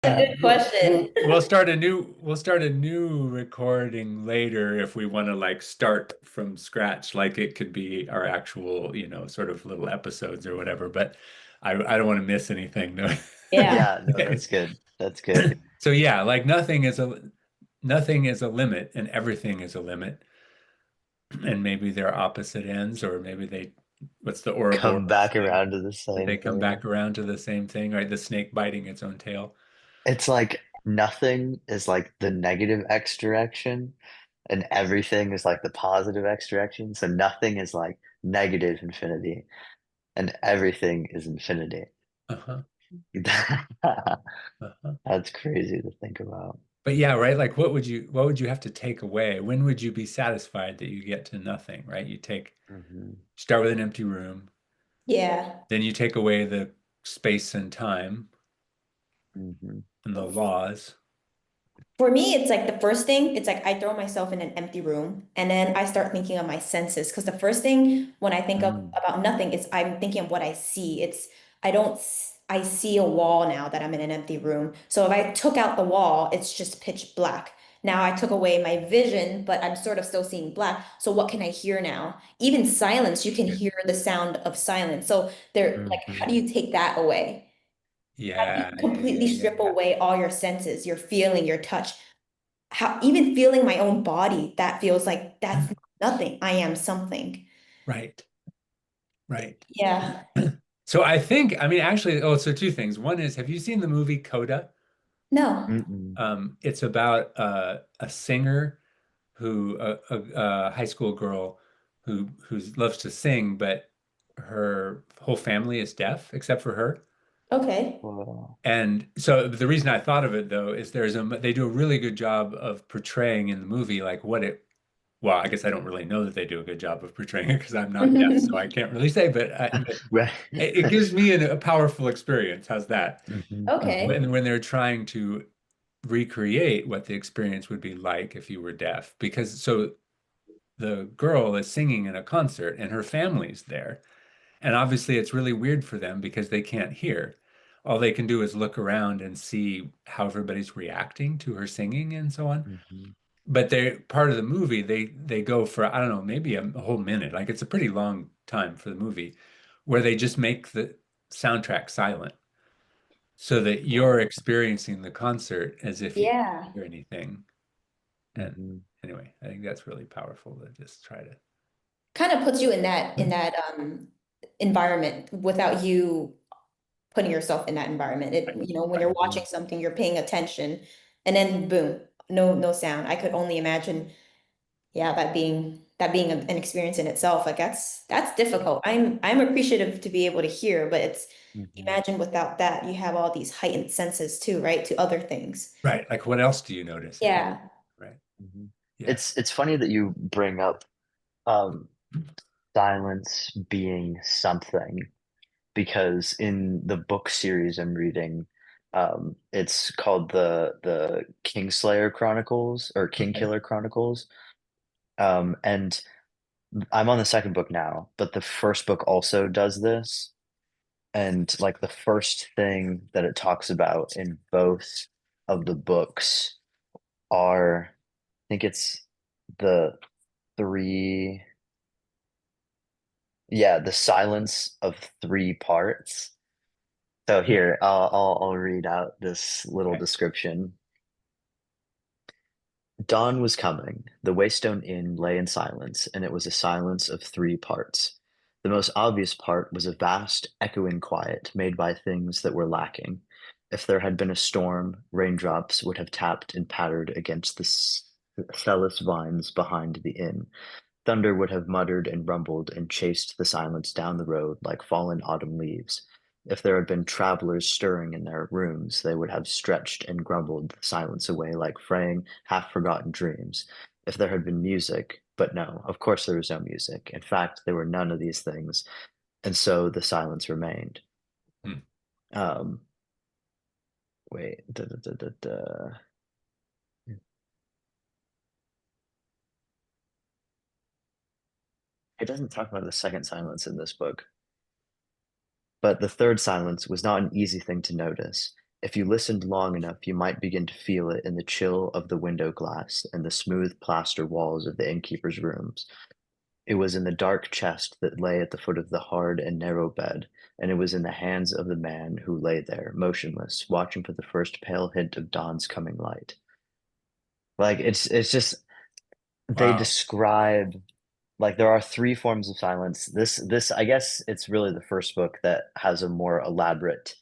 a good question. we'll start a new recording later if we want to like start from scratch. Like it could be our actual, sort of little episodes or whatever, but I don't want to miss anything. No. Yeah. Yeah, no, that's good. That's good. So yeah, like nothing is a limit and everything is a limit. And maybe they're opposite ends, or maybe what's the Come Ouroboros back saying? around to the That same they come thing. back around to the same thing, right? The snake biting its own tail. It's like nothing is like the negative X direction, and everything is like the positive X direction. So nothing is like negative infinity, and everything is infinity. Uh-huh. Uh-huh. That's crazy to think about. But yeah, right? Like what would you have to take away? When would you be satisfied that you get to nothing, right? Hmm. Start with an empty room, Yeah. then you take away the space and time Hmm. and the laws. For me, it's like the first thing, it's like I throw myself in an empty room and then I start thinking of my senses. Because the first thing when I think of Mm. about nothing is I'm thinking of what I see. I don't, I see a wall now that I'm in an empty room. So if I took out the wall, it's just pitch black. Now I took away my vision, but I'm sort of still seeing black. So what can I hear now? Even silence, you can hear the sound of silence. So like, how do Hmm. you take that away? You Yeah, yeah, completely yeah, yeah, strip yeah. away all your senses, your feeling, your touch. How even feeling my own body, that feels like that's nothing. I am something. Right, right. Yeah. So I mean, actually, so two things. One is, have you seen the movie Coda? No. Mm-mm. It's about a singer a high school girl who loves to sing, but her whole family is deaf except for her. Okay. Well, And so the reason I thought of it though is they do a really good job of portraying in the movie like well, I guess I don't really know that they do a good job of portraying it because I'm not deaf, so I can't really say, but right. it gives me a powerful experience. How's that? Hmm. Hmm. Okay. When they're trying to recreate what the experience would be like if you were deaf, because so the girl is singing in a concert and her family's there. And obviously, it's really weird for them because they can't hear. All they can do is look around and see how everybody's reacting to her singing and so on. Hmm. But they're part of the movie. They go for, I don't know, maybe a whole minute. Like it's a pretty long time for the movie, where they just make the soundtrack silent so that you're Well, experiencing the concert as if you Yeah. hear anything. And hmm. anyway, I think that's really powerful to just try to. Kind of puts you in that environment without you putting yourself in that environment. When you're Hmm. watching something, you're paying attention and then boom, no sound. I could only imagine, yeah, that being an experience in itself. Like that's difficult. I'm appreciative to be able to hear, but it's Hmm. imagine without that, you have all these heightened senses too, right? To other things. Right. Like what else do you notice if you, Yeah. right? Hmm. Yeah. It's funny that you bring up um, silence being something because in the book series I'm reading, it's called the Kingslayer Chronicles or Okay. Kingkiller Chronicles. And I'm on the second book now, but the first book also does this. And like the first thing that it talks about in both of the books are, I think it's the three, yeah, the silence of three parts. So here, I'll read out this little Okay. description. Dawn was coming. The Waystone Inn lay in silence, and it was a silence of three parts. The most obvious part was a vast, echoing quiet made by things that were lacking. If there had been a storm, raindrops would have tapped and pattered against the trellis vines behind the inn. Thunder would have muttered and rumbled and chased the silence down the road like fallen autumn leaves. If there had been travelers stirring in their rooms, they would have stretched and grumbled the silence away like fraying, half-forgotten dreams. If there had been music, but no, of course there was no music. In fact, there were none of these things, and so the silence remained. Hmm. Um, wait, It doesn't talk about the second silence in this book. But the third silence was not an easy thing to notice. If you listened long enough, you might begin to feel it in the chill of the window glass and the smooth plaster walls of the innkeeper's rooms. It was in the dark chest that lay at the foot of the hard and narrow bed, and it was in the hands of the man who lay there, motionless, watching for the first pale hint of dawn's coming light. Like it's just they Wow. describe like there are three forms of silence. This I guess it's really the first book that has a more elaborate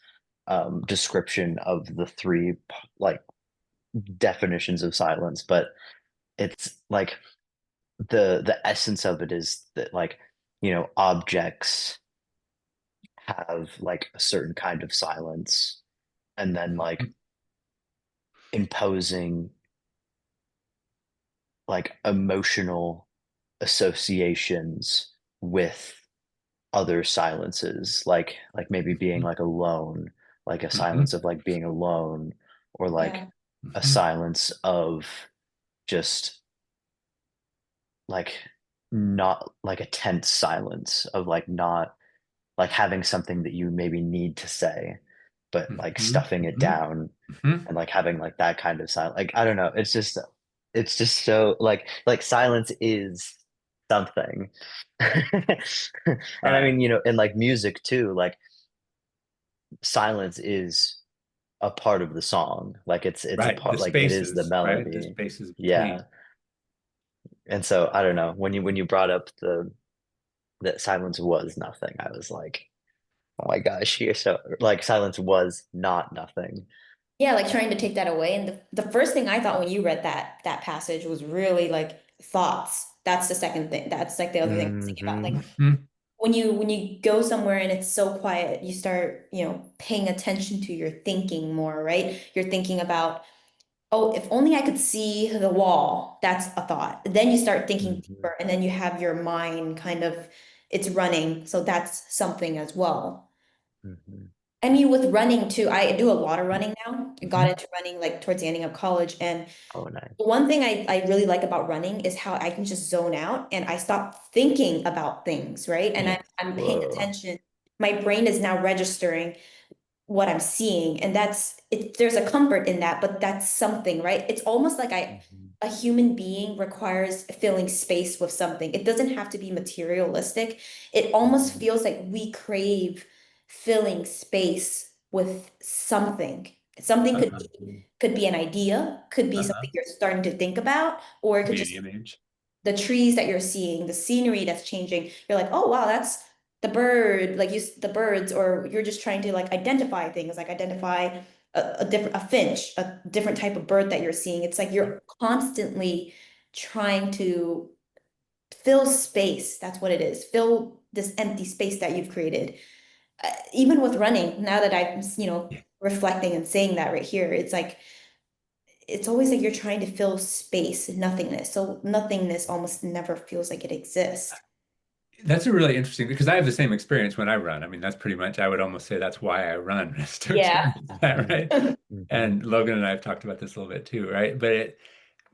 description of the three like definitions of silence, but it's like the essence of it is that like objects have like a certain kind of silence and then like imposing like emotional associations with other silences like maybe being like alone, like a Hmm. silence of like being alone, or like Yeah. a Hmm. silence of just like not like a tense silence of like not like having something that you maybe need to say but like Hmm. stuffing it Hmm. down Hmm. and like having like that kind of silence. Like I don't know, it's just so like silence is something. And I Right. mean, in like music too, like silence is a part of the song. Like it's a Right. The part, like it is the spaces, right? The melody. spaces Yeah. between. And so I don't know, when you brought up the that silence was nothing, I was like, oh my gosh, you're so like silence was not nothing. Yeah, like trying to take that away. And the first thing I thought when you read that passage was really like thoughts. That's the second thing. That's like the other thing I was thinking about. Like Hmm. Hmm. when you go somewhere and it's so quiet, you start, paying attention to your thinking more, right? You're thinking about, oh, if only I could see the wall. That's a thought. Then you start thinking Hmm. deeper, and then you have your mind kind of it's running. So that's something as well. Hmm. I mean, with running too, I do a lot of running now. I got Hmm. into running like towards the ending of college. And Oh, nice. one thing I really like about running is how I can just zone out and I stop thinking about things, right? And Yeah. I'm paying Whoa. attention. My brain is now registering what I'm seeing. And that's it, there's a comfort in that, but that's something, right? It's almost like Hmm. a human being requires filling space with something. It doesn't have to be materialistic. It almost Hmm. feels like we crave filling space with something. Something could Uh-huh. be an idea, could be Uh-huh. something you're starting to think about, or it Could could be an just image. the trees that you're seeing, the scenery that's changing. You're like, oh wow, that's the bird, like the birds, or you're just trying to like identify things, like identify a different a finch, a different type of bird that you're seeing. It's like you're constantly trying to fill space. That's what it is. Fill this empty space that you've created. Even with running, now that I'm, Yeah. reflecting and saying that right here, it's like it's always like you're trying to fill space, nothingness. So nothingness almost never feels like it exists. That's a really interesting because I have the same experience when I run. I mean, that's pretty much, I would almost say that's why I run, is to Yeah. experience that, right? Hmm. And Logan and I have talked about this a little bit too, right? But it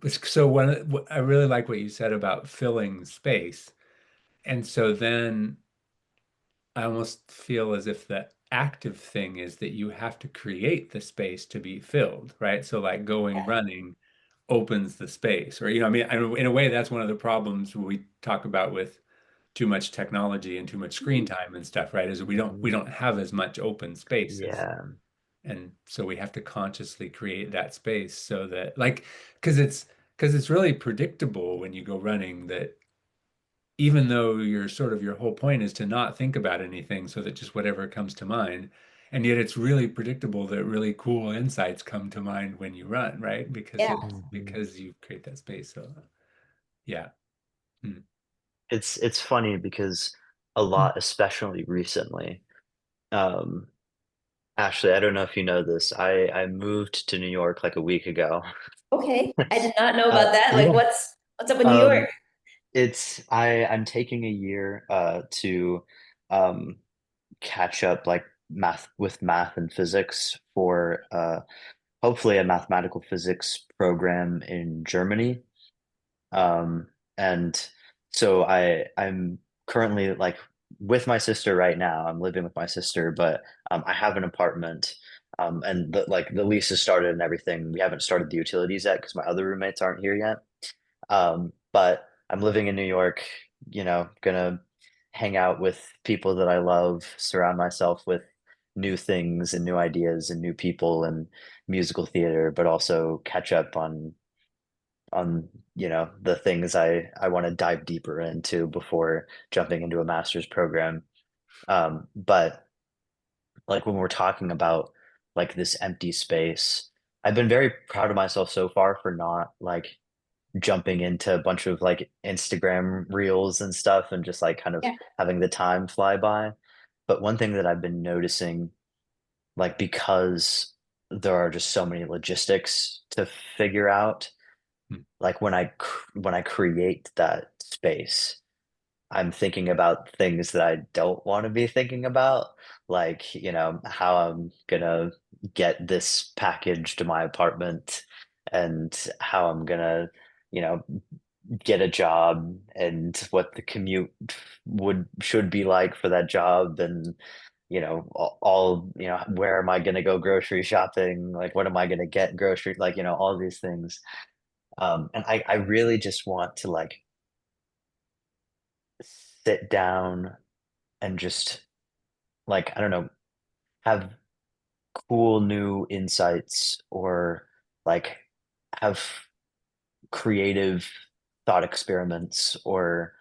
was so I really like what you said about filling space. And so then I almost feel as if the active thing is that you have to create the space to be filled, right? So like going Yeah. running opens the space, or I mean, in a way, that's one of the problems we talk about with too much technology and too much screen time and stuff, right? Is we Hmm. don't have as much open spaces. Yeah. And so we have to consciously create that space so that like because it's really predictable when you go running that even though your whole point is to not think about anything so that just whatever comes to mind, and yet it's really predictable that really cool insights come to mind when you run, right? Yeah. Hmm. Because you create that space. So yeah. Hmm. It's funny because a lot, especially recently, um, Ashley, I don't know if you know this. I moved to New York like a week ago. Okay. I did not know about that. Like Yeah. what's up with New Um, York? I'm taking a year to um catch up like math and physics for hopefully a mathematical physics program in Germany. Um, and so I'm currently like with my sister right now. I'm living with my sister, but I have an apartment And the lease has started and everything. We haven't started the utilities yet because my other roommates aren't here yet. But I'm living in New York, gonna hang out with people that I love, surround myself with new things and new ideas and new people and musical theater, but also catch up on the things I want to dive deeper into before jumping into a master's program. But like when we're talking about like this empty space, I've been very proud of myself so far for not like jumping into a bunch of like Instagram reels and stuff and just like kind of Yeah. having the time fly by. But one thing that I've been noticing, like because there are just so many logistics to figure out, Mm. like when I create that space, I'm thinking about things that I don't want to be thinking about, like, how I'm gonna get this package to my apartment and how I'm gonna, you know, get a job and what the commute would should be like for that job and where am I gonna go grocery shopping? Like what am I gonna get grocery like, all these things. And I really just want to like sit down and just like I don't know, have cool new insights or like have creative thought experiments or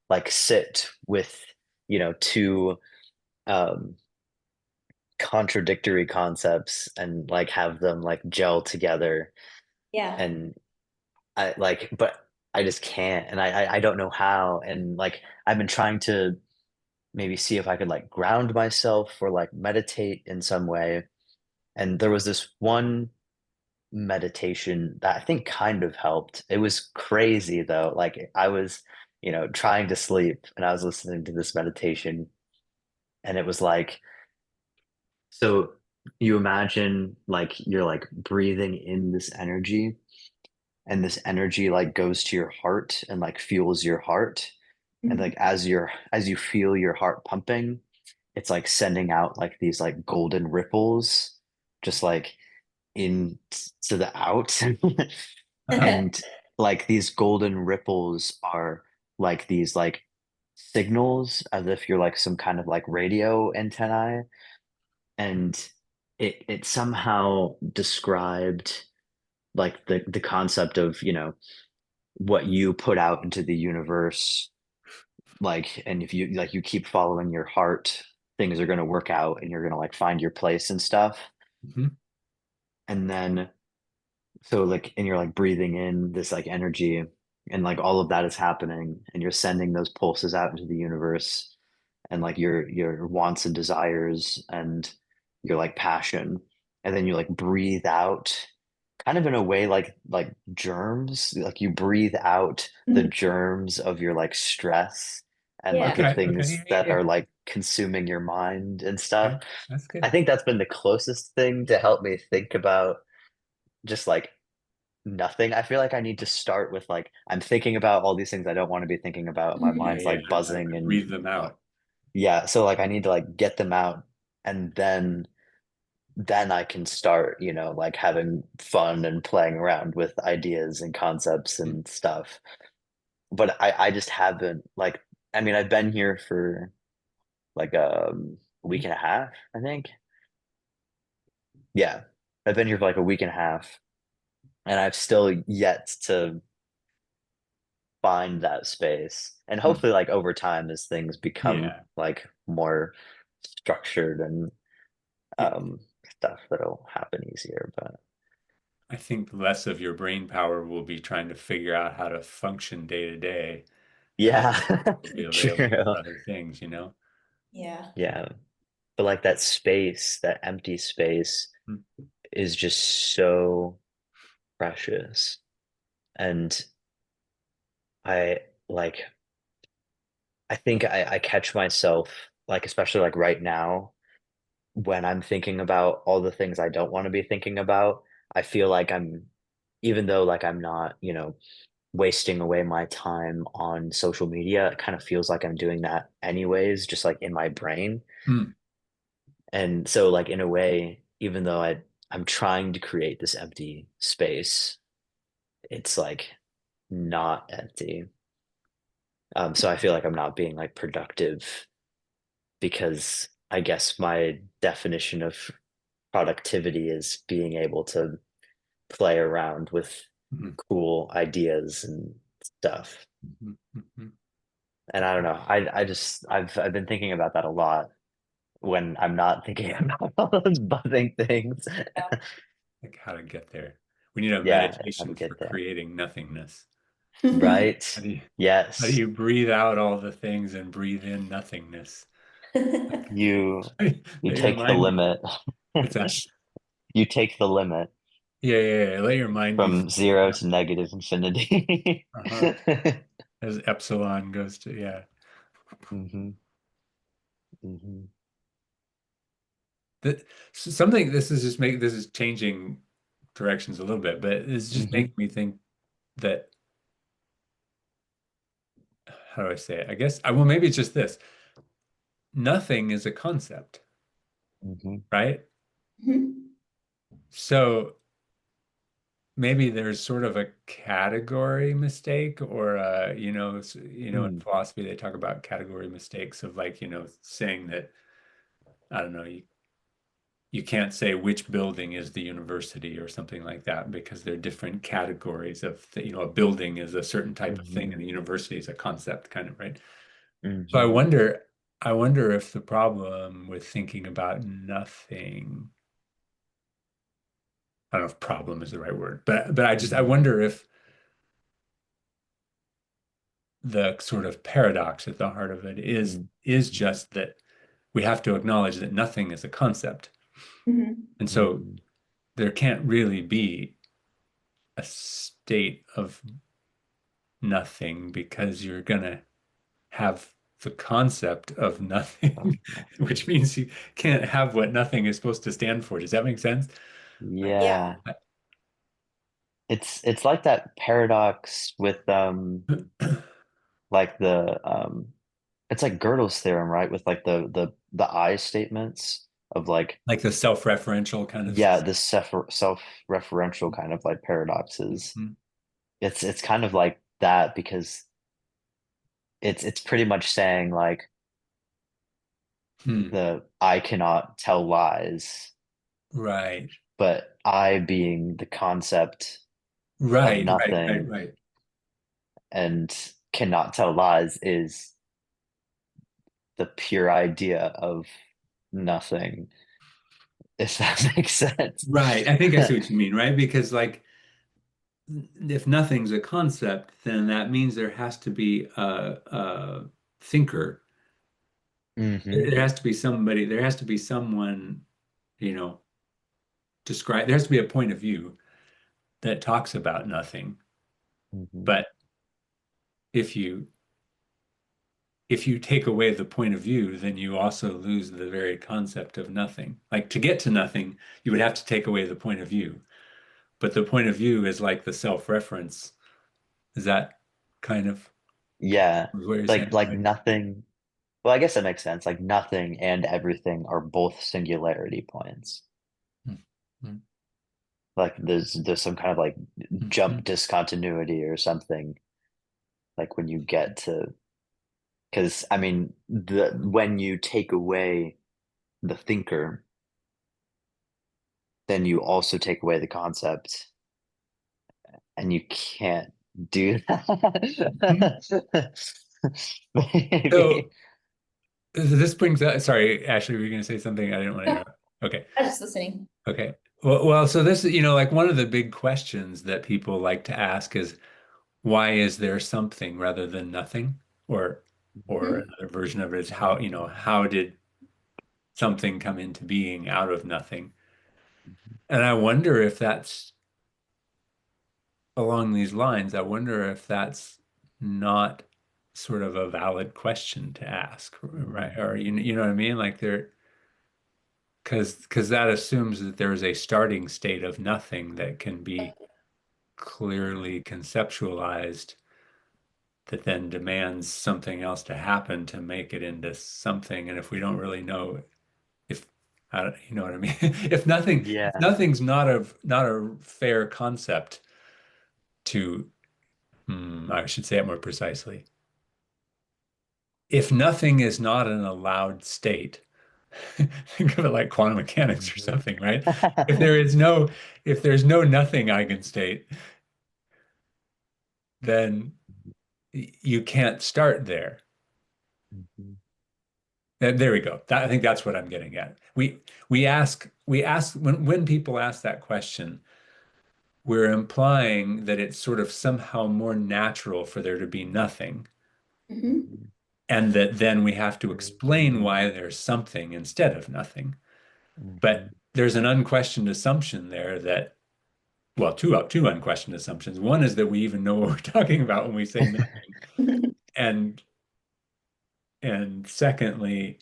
like sit with two um contradictory concepts and like have them like gel together. Yeah. And but I just can't, and I don't know how. And like I've been trying to maybe see if I could like ground myself or like meditate in some way. And there was this one meditation that I think kind of helped. It was crazy though. Like I was, trying to sleep and I was listening to this meditation and it was like, so you imagine like you're like breathing in this energy and this energy like goes to your heart and like fuels your heart. And Mhm. like as you feel your heart pumping, it's like sending out like these like golden ripples just like in to the out. And like these golden ripples are like these like signals as if you're like some kind of like radio antennae. And it somehow described like the concept of what you put out into the universe, like, and if you like you keep following your heart, things are going to work out and you're going to like find your place and stuff. Mhm. And then so like and you're like breathing in this like energy and like all of that is happening and you're sending those pulses out into the universe and like your wants and desires and your like passion, and then you like breathe out kind of in a way like germs, like you breathe out the Mhm. germs of your like stress and like Yeah. the Okay. Okay. things Yeah. Yeah. that Yeah. are like consuming your mind and stuff. Okay. That's I good. think that's been the closest thing to help me think about just like nothing. I feel like I need to start with like I'm thinking about all these things I don't want to be thinking about. My Mhm. Yeah. mind's Yeah. like buzzing and Breathe them out. yeah, so like I need to like get them out and then I can start, like having fun and playing around with ideas and concepts Mm. and stuff. But I just haven't like I mean I've been here for like a week and a half, I think. Yeah. I've been here for like a week and a half and I've still yet to find that space. And Mm. hopefully like over time as things become Yeah. like more structured and Yeah. um stuff that'll happen easier. But I think less of your brain power will be trying to figure out how to function day to day, and yeah, will be available true. for other things, you know? Yeah. Yeah. But like that space, that empty space Mm. is just so precious. And I like I think I catch myself like especially like right now when I'm thinking about all the things I don't want to be thinking about, I feel like I'm even though like I'm not, wasting away my time on social media, it kind of feels like I'm doing that anyways, just like in my brain. Mm. And so like in a way, even though I'm trying to create this empty space, it's like not empty. So I feel like I'm not being like productive because I guess my definition of productivity is being able to play around with Mhm, cool ideas and stuff. mhm, mhm. And I don't know. I've been thinking about that a lot when I'm not thinking about all those buzzing things. Like how to get there. We need a Yeah, and how to meditation for get there. creating nothingness. Right? How do you how do Yes. you breathe out all the things and breathe in nothingness? You you Let your take the mind be, limit. what's that? You take the limit Yeah, yeah, yeah. Let your mind be from free. zero to negative infinity. Uh-huh. As epsilon goes to, yeah. hmm hmm That something this is just make this is changing directions a little bit, but it's just hmm making me think that how do I say it? I guess I well maybe it's just this. Nothing is a concept, hmm right? So maybe there's sort of a category mistake or in Mm. philosophy they talk about category mistakes of like, saying that I don't know, you can't say which building is the university or something like that because they're different categories of a building is a certain type of thing hmm and the university is a concept kind of, right? So I hmm wonder I wonder if the problem with thinking about nothing, I don't know if problem is the right word, but I hmm wonder if the sort of paradox at the heart of it is just that we have to acknowledge that nothing is a concept. And so hmm there can't really be a state of nothing because you're going to have the concept of Of nothing, which nothing. means you can't have what nothing is supposed to stand for. Does that make sense? Yeah. Yeah. It's like that paradox with like it's like Gödel's theorem, right? With like the I statements of like Like the self-referential kind of. yeah, this self-referential kind of like paradoxes. Mhm. It's kind of like that because it's pretty much saying like Hmm. the I cannot tell lies, Right. but I being the concept of Right. nothing Right. and cannot tell lies is the pure idea of nothing, if that makes sense. Right. I think I see what you mean, right? Because like if nothing's a concept, then that means there has to be a thinker. hmm There has to be somebody, there has to be someone, you know, there has to be a point of view that talks about nothing. hmm But if you if you take away the point of view, then you also lose the very concept of nothing. Like to get to nothing, you would have to take away the point of view. But the point of view is like the self-reference. Is that kind of Yeah, what you're saying, like right? nothing. Well, I guess that makes sense. Like nothing and everything are both singularity points. Mhm. Like there's some kind of like Mhm. jump discontinuity or something. Like when you get to, because I mean, the when you take away the thinker, then you also take away the concept, and you can't do Mhm. that. So Maybe. this brings up, sorry, Ashley, were you going to say something? I didn't want to No, interrupt. Okay. I was just listening. Okay. Well, so this is, like one of the big questions that people like to ask is why is there something rather than nothing? Or Mhm. another version of it is how did something come into being out of nothing? And I wonder if that's along these lines, I wonder if that's not sort of a valid question to ask, right? Or you know what I mean? Like there, because that assumes that there's a starting state of nothing that can be clearly conceptualized that then demands something else to happen to make it into something. And if we don't really know if You know what I mean? If Yeah. nothing's not a fair concept to, I should say it more precisely. If nothing is not an allowed state, think of it like quantum mechanics or Mhm. something, right? If there is no, if there's no nothing eigenstate, then you can't start there. Mhm. There we go. I think that's what I'm getting at. We ask when people ask that question, we're implying that it's sort of somehow more natural for there to be nothing, Mhm. Mhm. and that then we have to explain why there's something instead of nothing. But Mhm. there's an unquestioned assumption there that, well, two unquestioned assumptions. One is that we even know what we're talking about when we say nothing, and secondly,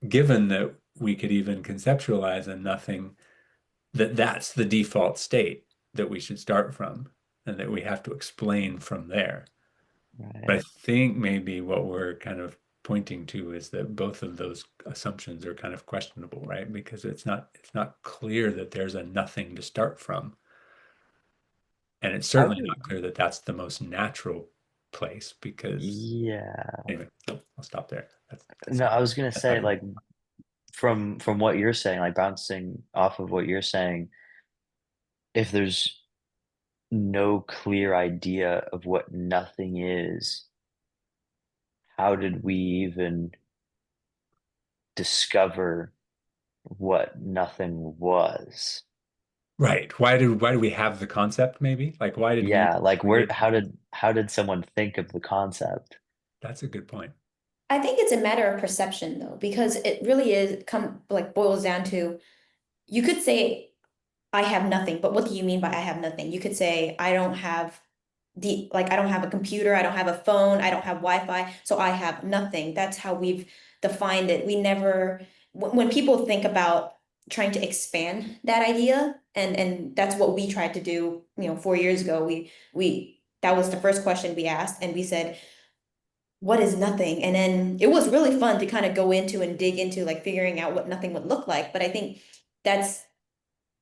given that we could even conceptualize a nothing, that that's the default state that we should start from, and that we have to explain from there. But I Right. think maybe what we're kind of pointing to is that both of those assumptions are kind of questionable, right? Because it's not clear that there's a nothing to start from. And it's I certainly would, not clear that that's the most natural place because yeah. anyway, I'll stop there. No, I was gonna That's not say, gonna like, from what you're saying, like, bouncing off of what you're saying, if there's no clear idea of what nothing is, how did we even discover what nothing was? right. Why do we have the concept maybe? Like why did we Yeah, like, where create? how did someone think of the concept? That's a good point. I think it's a matter of perception though, because it really is boils down to you could say I have nothing, but what do you mean by I have nothing? You could say I don't have I don't have a computer, I don't have a phone, I don't have Wi-Fi, so I have nothing. That's how we've defined it. We never, when people think about trying to expand that idea, and that's what we tried to do, 4 years ago. We that was the first question we asked, and we said, what is nothing? And then it was really fun to kind of go into and dig into like figuring out what nothing would look like. But I think that's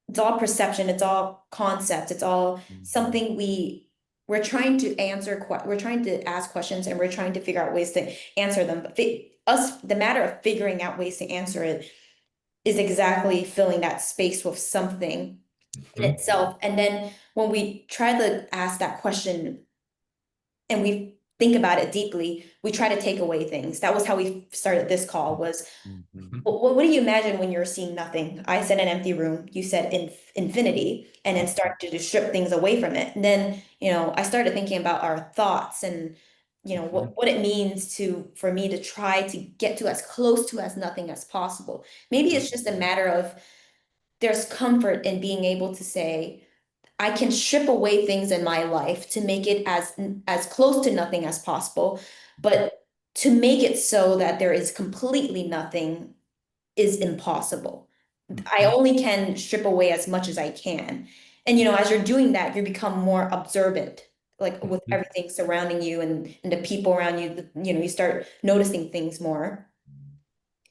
it's all perception, it's all concepts, it's all Mhm, something we're trying to we're trying to ask questions and we're trying to figure out ways to answer them. But the matter of figuring out ways to answer it is exactly filling that space with something in Mhm. itself. And then when we try to ask that question and we think about it deeply, we try to take away things. That was how we started this call was mhm, Mhm. what do you imagine when you're seeing nothing? I said an empty room. You said infinity, and then mhm, start to just strip things away from it. And then, I started thinking about our thoughts and, mhm, what it means for me to try to get to as close to as nothing as possible. Maybe Mhm. it's just a matter of there's comfort in being able to say, I can strip away things in my life to make it as close to nothing as possible, but to make it so that there is completely nothing is impossible. I Mhm. only can strip away as much as I can. And as you're doing that, you become more observant, like with Mhm. everything surrounding you and the people around you, you start noticing things more.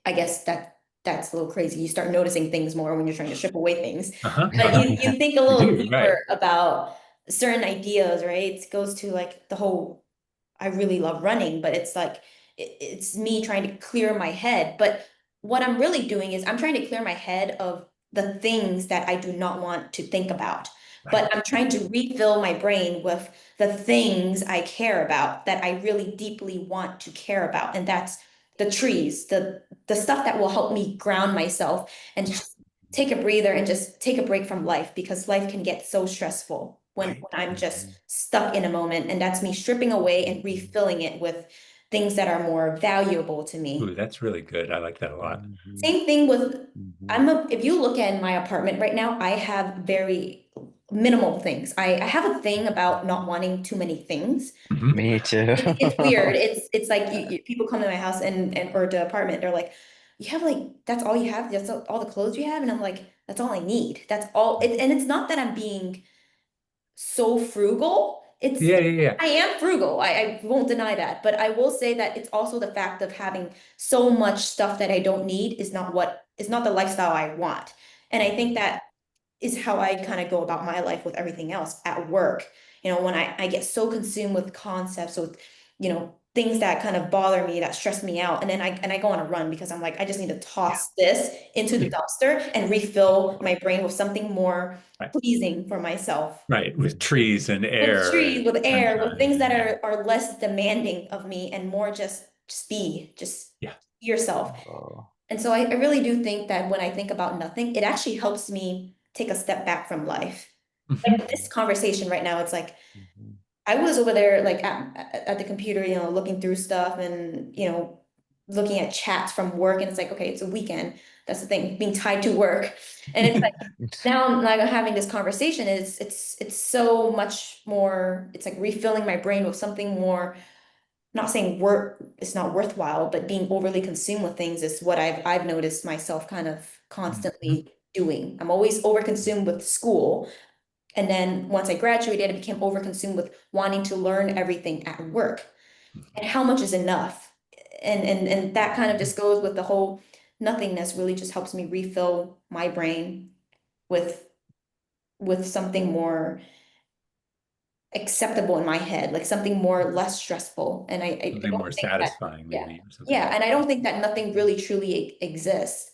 I guess that's a little crazy. You start noticing things more when you're trying to strip away things. Uh-huh. But Uh-huh. you think a You little do, right. deeper about certain ideas, right? It goes to like the whole I really love running, but it's like it's me trying to clear my head. But what I'm really doing is I'm trying to clear my head of the things that I do not want to think about. But Right. I'm trying to refill my brain with the things I care about that I really deeply want to care about. And that's the trees, the stuff that will help me ground myself and just take a breather and just take a break from life because life can get so stressful when Right. I'm just mhm, stuck in a moment. And that's me stripping away and mhm, refilling it with things that are more valuable to Ooh, me. that's really good. I like that a lot. mhm, Same thing with mhm, if you look at my apartment right now, I have very minimal things. I have a thing about not wanting too many things. Mhm. Me too. It's weird. It's like people come to my house and or the apartment. They're like, "You have like that's all you have? That's all the clothes you have?" And I'm like, "That's all I need. That's all." And it's not that I'm being so frugal. It's Yeah, yeah, yeah. I am frugal. I won't deny that. But I will say that it's also the fact of having so much stuff that I don't need is not what is not the lifestyle I want. And I think that is how I kind of go about my life with everything else at work. When I get so consumed with concepts, with, things that kind of bother me, that stress me out. And then I go on a run because I'm like, I just need to toss this into the dumpster and refill my brain with something more Right. pleasing for myself. Right. With trees and With air trees, and with air, with sunshine. things that Yeah. are less demanding of me and more just Yeah. be yourself. Oh. And so I really do think that when I think about nothing, it actually helps me take a step back from life. Like Mhm. this conversation right now, it's like Mhm. I was over there like at the computer, looking through stuff and, looking at chats from work. And it's like, okay, it's a weekend. That's the thing, being tied to work. And it's like now I'm like having this conversation is it's so much more, it's like refilling my brain with something more, not saying work it's not worthwhile, but being overly consumed with things is what I've noticed myself kind of Mhm. constantly doing. I'm always overconsumed with school. And then once I graduated, I became overconsumed with wanting to learn everything at work. And how much is enough? And that kind of just goes with the whole nothingness really just helps me refill my brain with something more acceptable in my head, like something more less stressful. And I Something more don't think that, satisfying, yeah, maybe, or something yeah. like And I that. don't think that nothing really truly exists.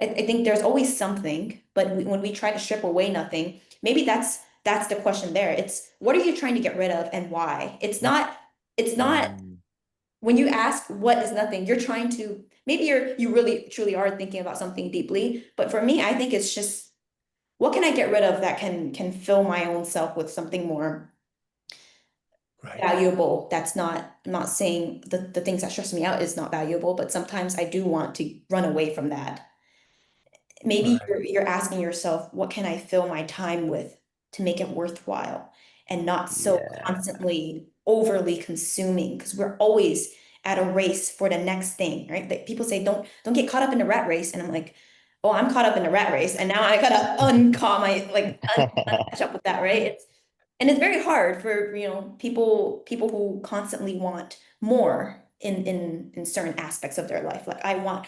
I think there's always something, but when we try to strip away nothing, maybe that's the question there. It's what are you trying to get rid of and why? It's not Mm. when you ask what is nothing, you're trying to maybe you really truly are thinking about something deeply. But for me, I think it's just what can I get rid of that can fill my own self with something more Right. valuable. That's not, I'm not saying the things that stress me out is not valuable, but sometimes I do want to run away from that. Maybe Right. you're asking yourself, what can I fill my time with to make it worthwhile and not so Yeah. constantly overly consuming? Because we're always at a race for the next thing, right? Like people say, don't get caught up in the rat race. And I'm like, oh, I'm caught up in the rat race. And now I gotta uncaught my like catch up with that, right? And it's very hard for, people who constantly want more in certain aspects of their life. Like I want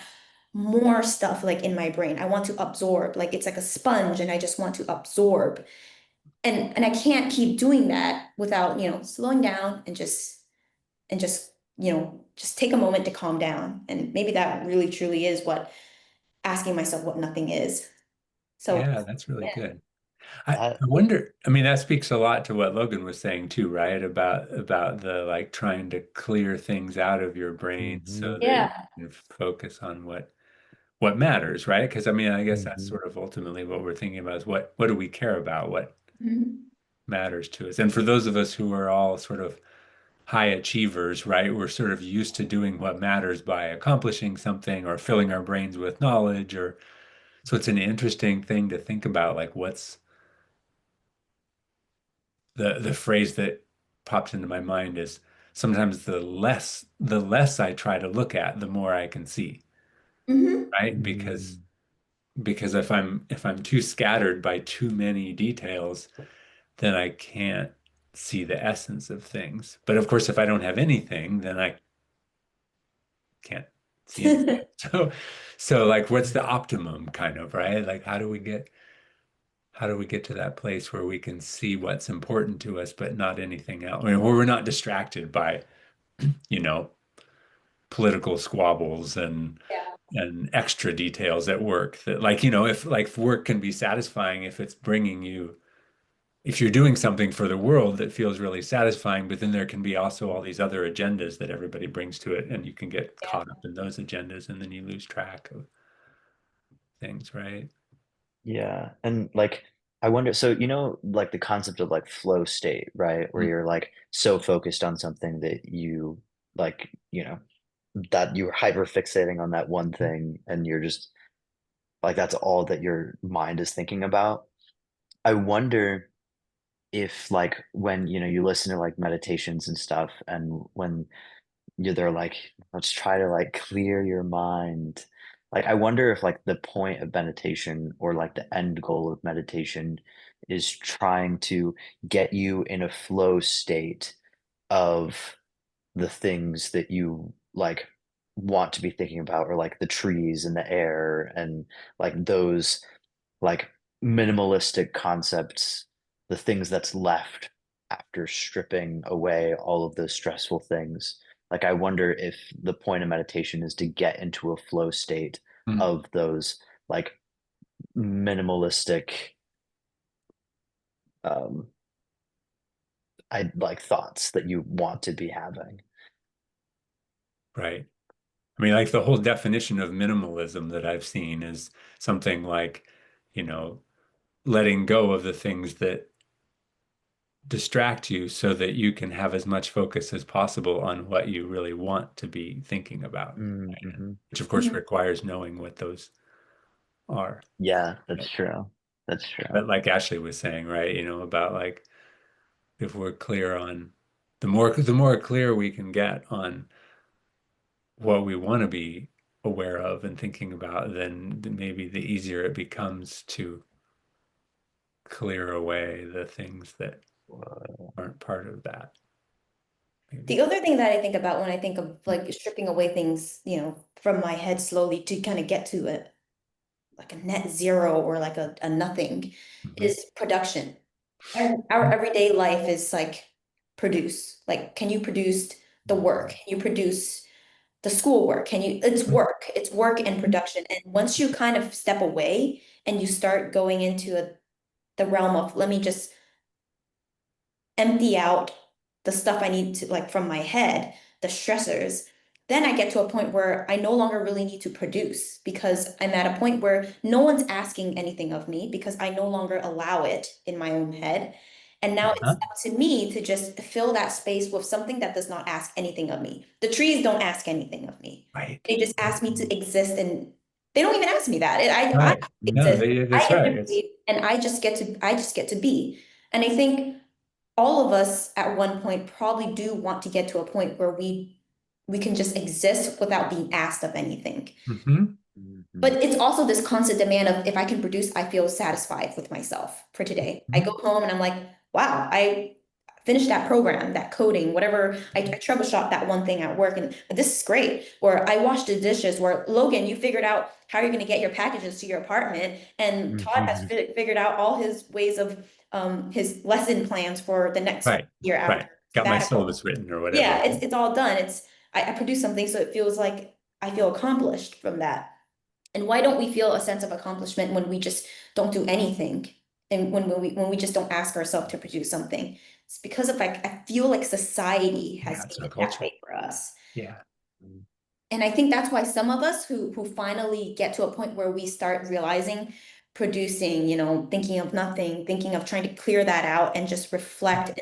more stuff like in my brain. I want to absorb, like it's like a sponge and I just want to absorb. And I can't keep doing that without, slowing down and just take a moment to calm down. And maybe that really truly is what asking myself what nothing is. So, Yeah, that's really yeah. good. I That. wonder, I mean, that speaks a lot to what Logan was saying too, right? About the like trying to clear things out of your brain so Mhm. that you Yeah. can focus on what matters, right? Because I mean, I guess that's Mhm. sort of ultimately what we're thinking about is what do we care about? What Mhm. matters to us? And for those of us who are all sort of high achievers, right? We're sort of used to doing what matters by accomplishing something or filling our brains with knowledge or so it's an interesting thing to think about, like what's the phrase that pops into my mind is sometimes the less I try to look at, the more I can see, Mhm. right? Because Mm. because if I'm too scattered by too many details, then I can't see the essence of things. But of course, if I don't have anything, then I can't see anything. So like what's the optimum kind of, right? Like how do we get to that place where we can see what's important to us, but not anything else? I mean, where we're not distracted by, you know, political squabbles Yeah. and extra details at work that like, if work can be satisfying if it's bringing you if you're doing something for the world that feels really satisfying, but then there can be also all these other agendas that everybody brings to it, and you can get Yeah. caught up in those agendas, and then you lose track of things, right? Yeah, and, like, I wonder, so, like, the concept of, like, flow state, right? Where Mm. you're, like, so focused on something that like, that you're hyper fixating on that one thing, and you're just like, that's all that your mind is thinking about. I wonder if, like, when, you listen to, like, meditations and stuff, and when they're like, "Let's try to, like, clear your mind." Like, I wonder if, like, the point of meditation or, like, the end goal of meditation is trying to get you in a flow state of the things that you, like, want to be thinking about, or like the trees and the air and like those like minimalistic concepts, the things that's left after stripping away all of those stressful things. Like, I wonder if the point of meditation is to get into a flow state Mm, of those like minimalistic, um, I like thoughts that you want to be having. right. I mean, like the whole definition of minimalism that I've seen is something like, you know, letting go of the things that distract you so that you can have as much focus as possible on what you really want to be thinking about, right? Mm-hmm. Which of course Mhm. requires knowing what those are. Yeah, that's But, true. That's true. but like Ashley was saying, right, about like if we're clear on the more clear we can get on what we want to be aware of and thinking about, then maybe the easier it becomes to clear away the things that aren't part of that, maybe. The other thing that I think about when I think of like stripping away things, from my head slowly to kind of get to it, like a net zero or like a nothing, Mhm. is production. Our everyday life is like produce. Like, can you produce the work? Mhm. Can you produce the schoolwork? It's work. It's work and production. And once you kind of step away and you start going into the realm of let me just empty out the stuff I need to like from my head, the stressors, then I get to a point where I no longer really need to produce because I'm at a point where no one's asking anything of me because I no longer allow it in my own head. And now it's Uh-huh. up to me to just fill that space with something that does not ask anything of me. The trees don't ask anything of me. Right. They just ask me to exist and they don't even ask me that. I Right. No, exist. I that's get right. to breathe and I just get to be. And I think all of us at one point probably do want to get to a point where we can just exist without being asked of anything. Hmm. Mhm. But it's also this constant demand of if I can produce, I feel satisfied with myself for today. I go home and I'm like, wow, I finished that program, that coding, whatever. I troubleshot that one thing at work, and this is great. Or I washed the dishes. Where Logan, you figured out how you're going to get your packages to your apartment, and Todd has Mhm. figured out all his ways of his lesson plans for the next Right. year after Right. Got my sabbatical. syllabus written or whatever. Yeah, it's all done. I produce something, so it feels like I feel accomplished from that. And why don't we feel a sense of accomplishment when we just don't do anything? And when we just don't ask ourselves to produce something? It's because of like I feel like society Yeah, has it's made our it that culture. way for us. Yeah. And I think that's why some of us who finally get to a point where we start realizing producing, thinking of nothing, thinking of trying to clear that out and just reflect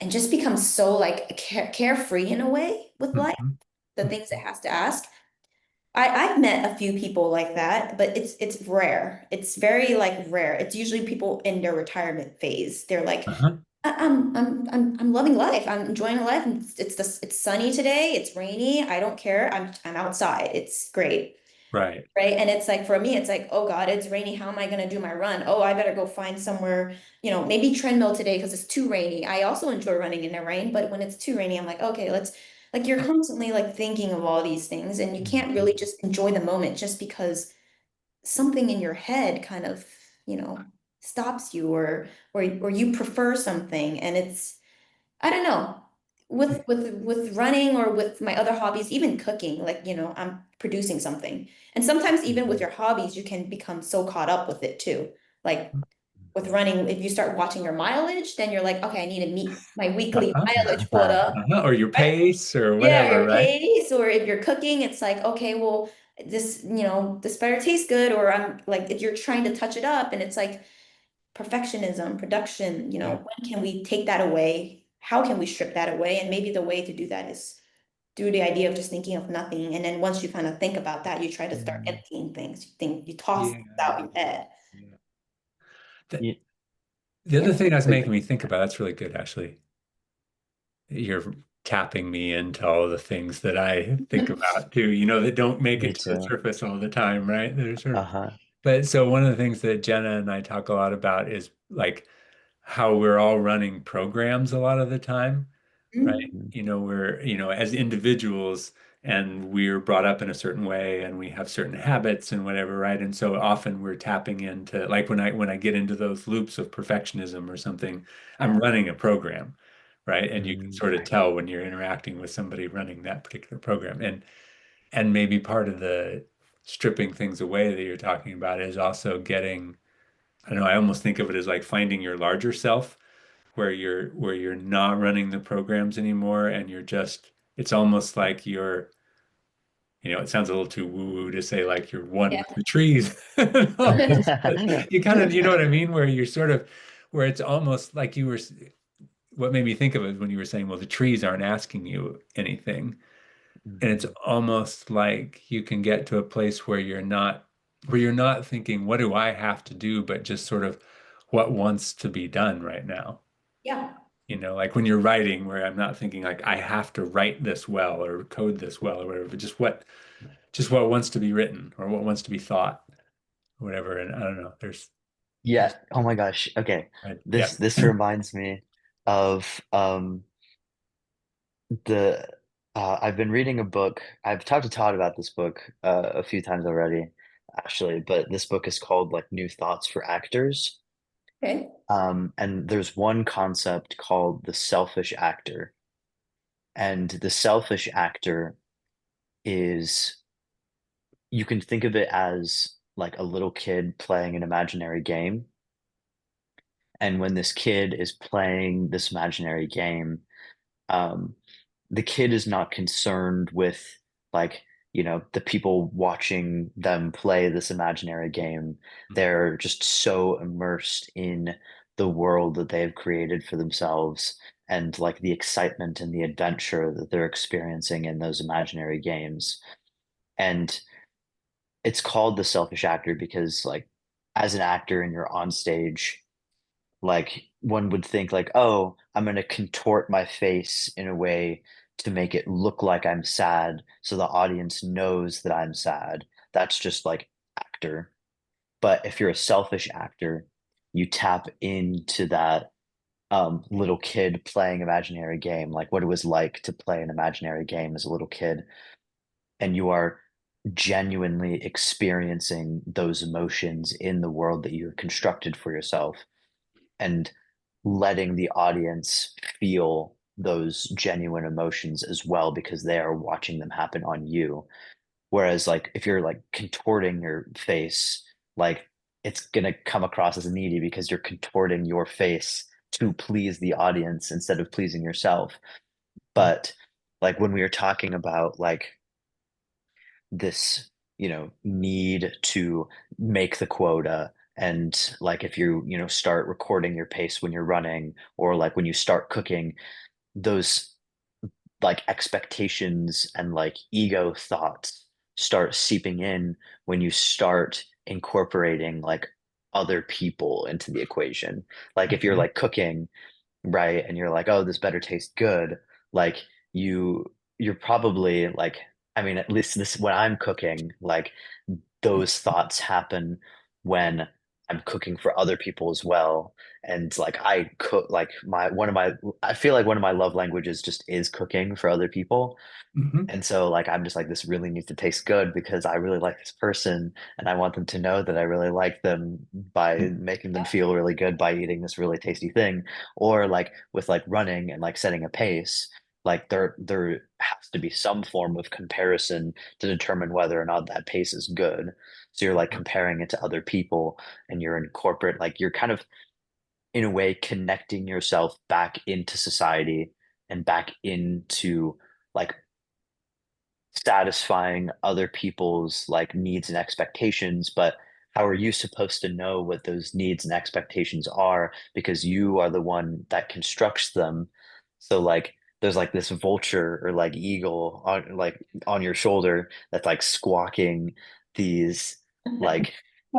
and just become so like carefree in a way with life, Hmm. the things it has to ask. I've met a few people like that, but it's rare. It's very like rare. It's usually people in their retirement phase. They're like, Uh-huh. I'm loving life. I'm enjoying life. And it's sunny today. It's rainy. I don't care. I'm outside. It's great. Right. Right. And it's like for me, it's like, oh God, it's rainy. How am I gonna do my run? Oh, I better go find somewhere, maybe treadmill today because it's too rainy. I also enjoy running in the rain, but when it's too rainy, I'm like, okay, let's like you're constantly like thinking of all these things and you can't Mhm. really just enjoy the moment just because something in your head kind of, you know, stops you or you prefer something and it's I don't know. With running or with my other hobbies, even cooking, like, I'm producing something. And sometimes even with Mhm. your hobbies, you can become so caught up with it too. Like with running, if you start watching your mileage, then you're like, okay, I need to meet my weekly Uh-huh. mileage quota. Uh-huh. Or your Right? pace or Yeah, whatever, your right? pace, or if you're cooking, it's like, okay, well, this better taste good, or I'm like if you're trying to touch it up and it's like perfectionism, production, Yeah. when can we take that away? How can we strip that away? And maybe the way to do that is through the idea of just thinking of nothing. And then once you kind of think about that, you try to start Mm. emptying things. You toss Yeah. things out your head. Yeah. The, Ye- the other thing that's like, making me think about, that's really good, Ashley. You're tapping me into all the things that I think about too, that don't make Me it to the too. surface all the time, right? There's sort of, Uh-huh. but so one of the things that Jenna and I talk a lot about is like how we're all running programs a lot of the time, right? Mhm. Mhm. As individuals, and we're brought up in a certain way and we have certain habits and whatever, right? And so often we're tapping into like when I get into those loops of perfectionism or something, I'm running a program, right? And you can sort of Right. tell when you're interacting with somebody running that particular program. And maybe part of the stripping things away that you're talking about is also getting, I don't know, I almost think of it as like finding your larger self where you're not running the programs anymore and you're just it's almost like you're it sounds a little too woo-woo to say like you're one Yeah. with the trees and all this, but you kind of, you know what I mean, where you're sort of where it's almost like you were what made me think of it when you were saying, well, the trees aren't asking you anything. And it's Mhm. almost like you can get to a place where you're not thinking, what do I have to do, but just sort of what wants to be done right now. Yeah. Like when you're writing, where I'm not thinking like I have to write this well or code this well or whatever, but just what wants to be written or what wants to be thought, or whatever. And I don't know. Yeah. There's Oh my gosh. Okay. yeah. This reminds me of the I've been reading a book. I've talked to Todd about this book a few times already, actually, but this book is called like New Thoughts for Actors. Okay. And there's one concept called the selfish actor. And the selfish actor is, you can think of it as like a little kid playing an imaginary game. And when this kid is playing this imaginary game, um, the kid is not concerned with like, the people watching them play this imaginary game. They're just so immersed in the world that they've created for themselves and like the excitement and the adventure that they're experiencing in those imaginary games. And it's called the selfish actor because like as an actor and you're on stage, like one would think like, oh, I'm going to contort my face in a way to make it look like I'm sad so the audience knows that I'm sad. That's just like actor. But if you're a selfish actor, you tap into that little kid playing imaginary game, like what it was like to play an imaginary game as a little kid, and you are genuinely experiencing those emotions in the world that you've constructed for yourself and letting the audience feel those genuine emotions as well because they are watching them happen on you. Whereas like if you're like contorting your face, like it's gonna come across as needy because you're contorting your face to please the audience instead of pleasing yourself. But like when we were talking about like this, need to make the quota, and like if you, start recording your pace when you're running, or like when you start cooking, those like expectations and like ego thoughts start seeping in when you start incorporating like other people into the equation. Like if you're Mhm. like cooking, right, and you're like, oh, this better taste good, like you you're probably like, I mean, at least this when I'm cooking, like those thoughts happen when I'm cooking for other people as well. And like I cook like my one of my I feel like one of my love languages just is cooking for other people. Mhm. And so like I'm just like, this really needs to taste good because I really like this person and I want them to know that I really like them by making them feel really good by eating this really tasty thing. Or like with like running and like setting a pace, like there has to be some form of comparison to determine whether or not that pace is good. So you're like comparing it to other people and you're in corporate, like you're kind of in a way connecting yourself back into society and back into like satisfying other people's like needs and expectations, but how are you supposed to know what those needs and expectations are because you are the one that constructs them? So like there's like this vulture or like eagle on your shoulder that's like squawking these like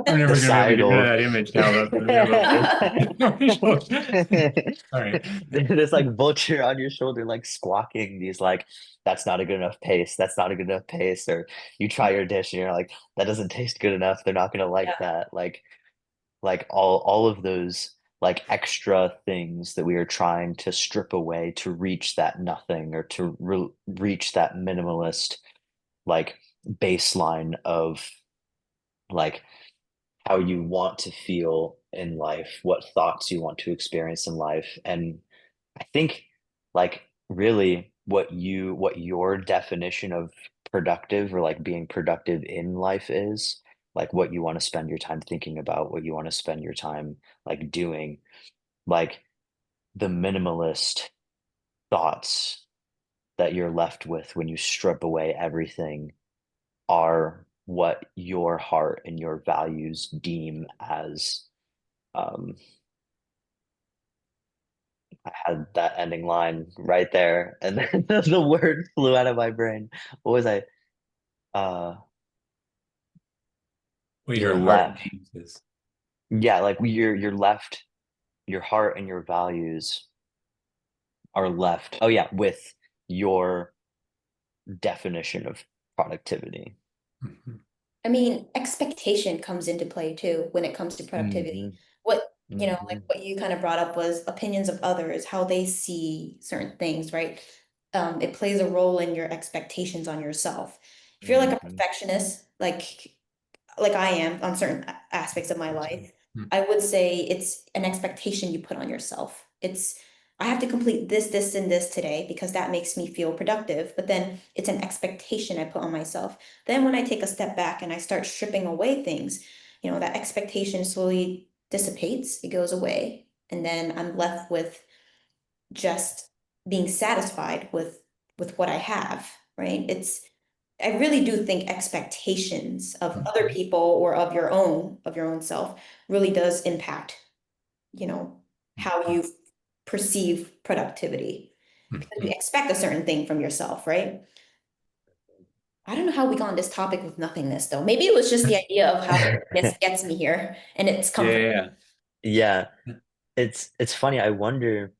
I'm never gonna be able to get rid of societal that image now. All right. there's like vulture on your shoulder like squawking these like, that's not a good enough pace, that's not a good enough pace, or you try your dish and you're like, that doesn't taste good enough, they're not going to like Yeah. that, like all of those like extra things that we are trying to strip away to reach that nothing or to reach that minimalist like baseline of like how you want to feel in life, what thoughts you want to experience in life. And I think like really what your definition of productive or like being productive in life is, like what you want to spend your time thinking about, what you want to spend your time like doing, like the minimalist thoughts that you're left with when you strip away everything are what your heart and your values deem as um I had that ending line right there and then the word flew out of my brain. What was I? Uh What you're your heart left. needs is. Yeah, like you're left, your heart and your values are left. Oh yeah, with your definition of productivity. Mhm. I mean, expectation comes into play too when it comes to productivity. Mhm. What, like Mhm. what you kind of brought up was opinions of others, how they see certain things, right? It plays a role in your expectations on yourself. If you're like a Mhm. perfectionist, like I am on certain aspects of my life, Mhm. I would say it's an expectation you put on yourself. It's, I have to complete this, and this today because that makes me feel productive. But then it's an expectation I put on myself. Then when I take a step back and I start stripping away things, that expectation slowly dissipates, it goes away. And then I'm left with just being satisfied with what I have, right? I really do think expectations of other Mhm. people or of your own self really does impact, you know, how Mhm. you perceive productivity. Because you Mhm. expect a certain thing from yourself, right? I don't know how we got on this topic with nothingness though. Maybe it was just the idea of how nothingness gets me here and it's Yeah, comfort. yeah, Yeah, it's funny. I wonder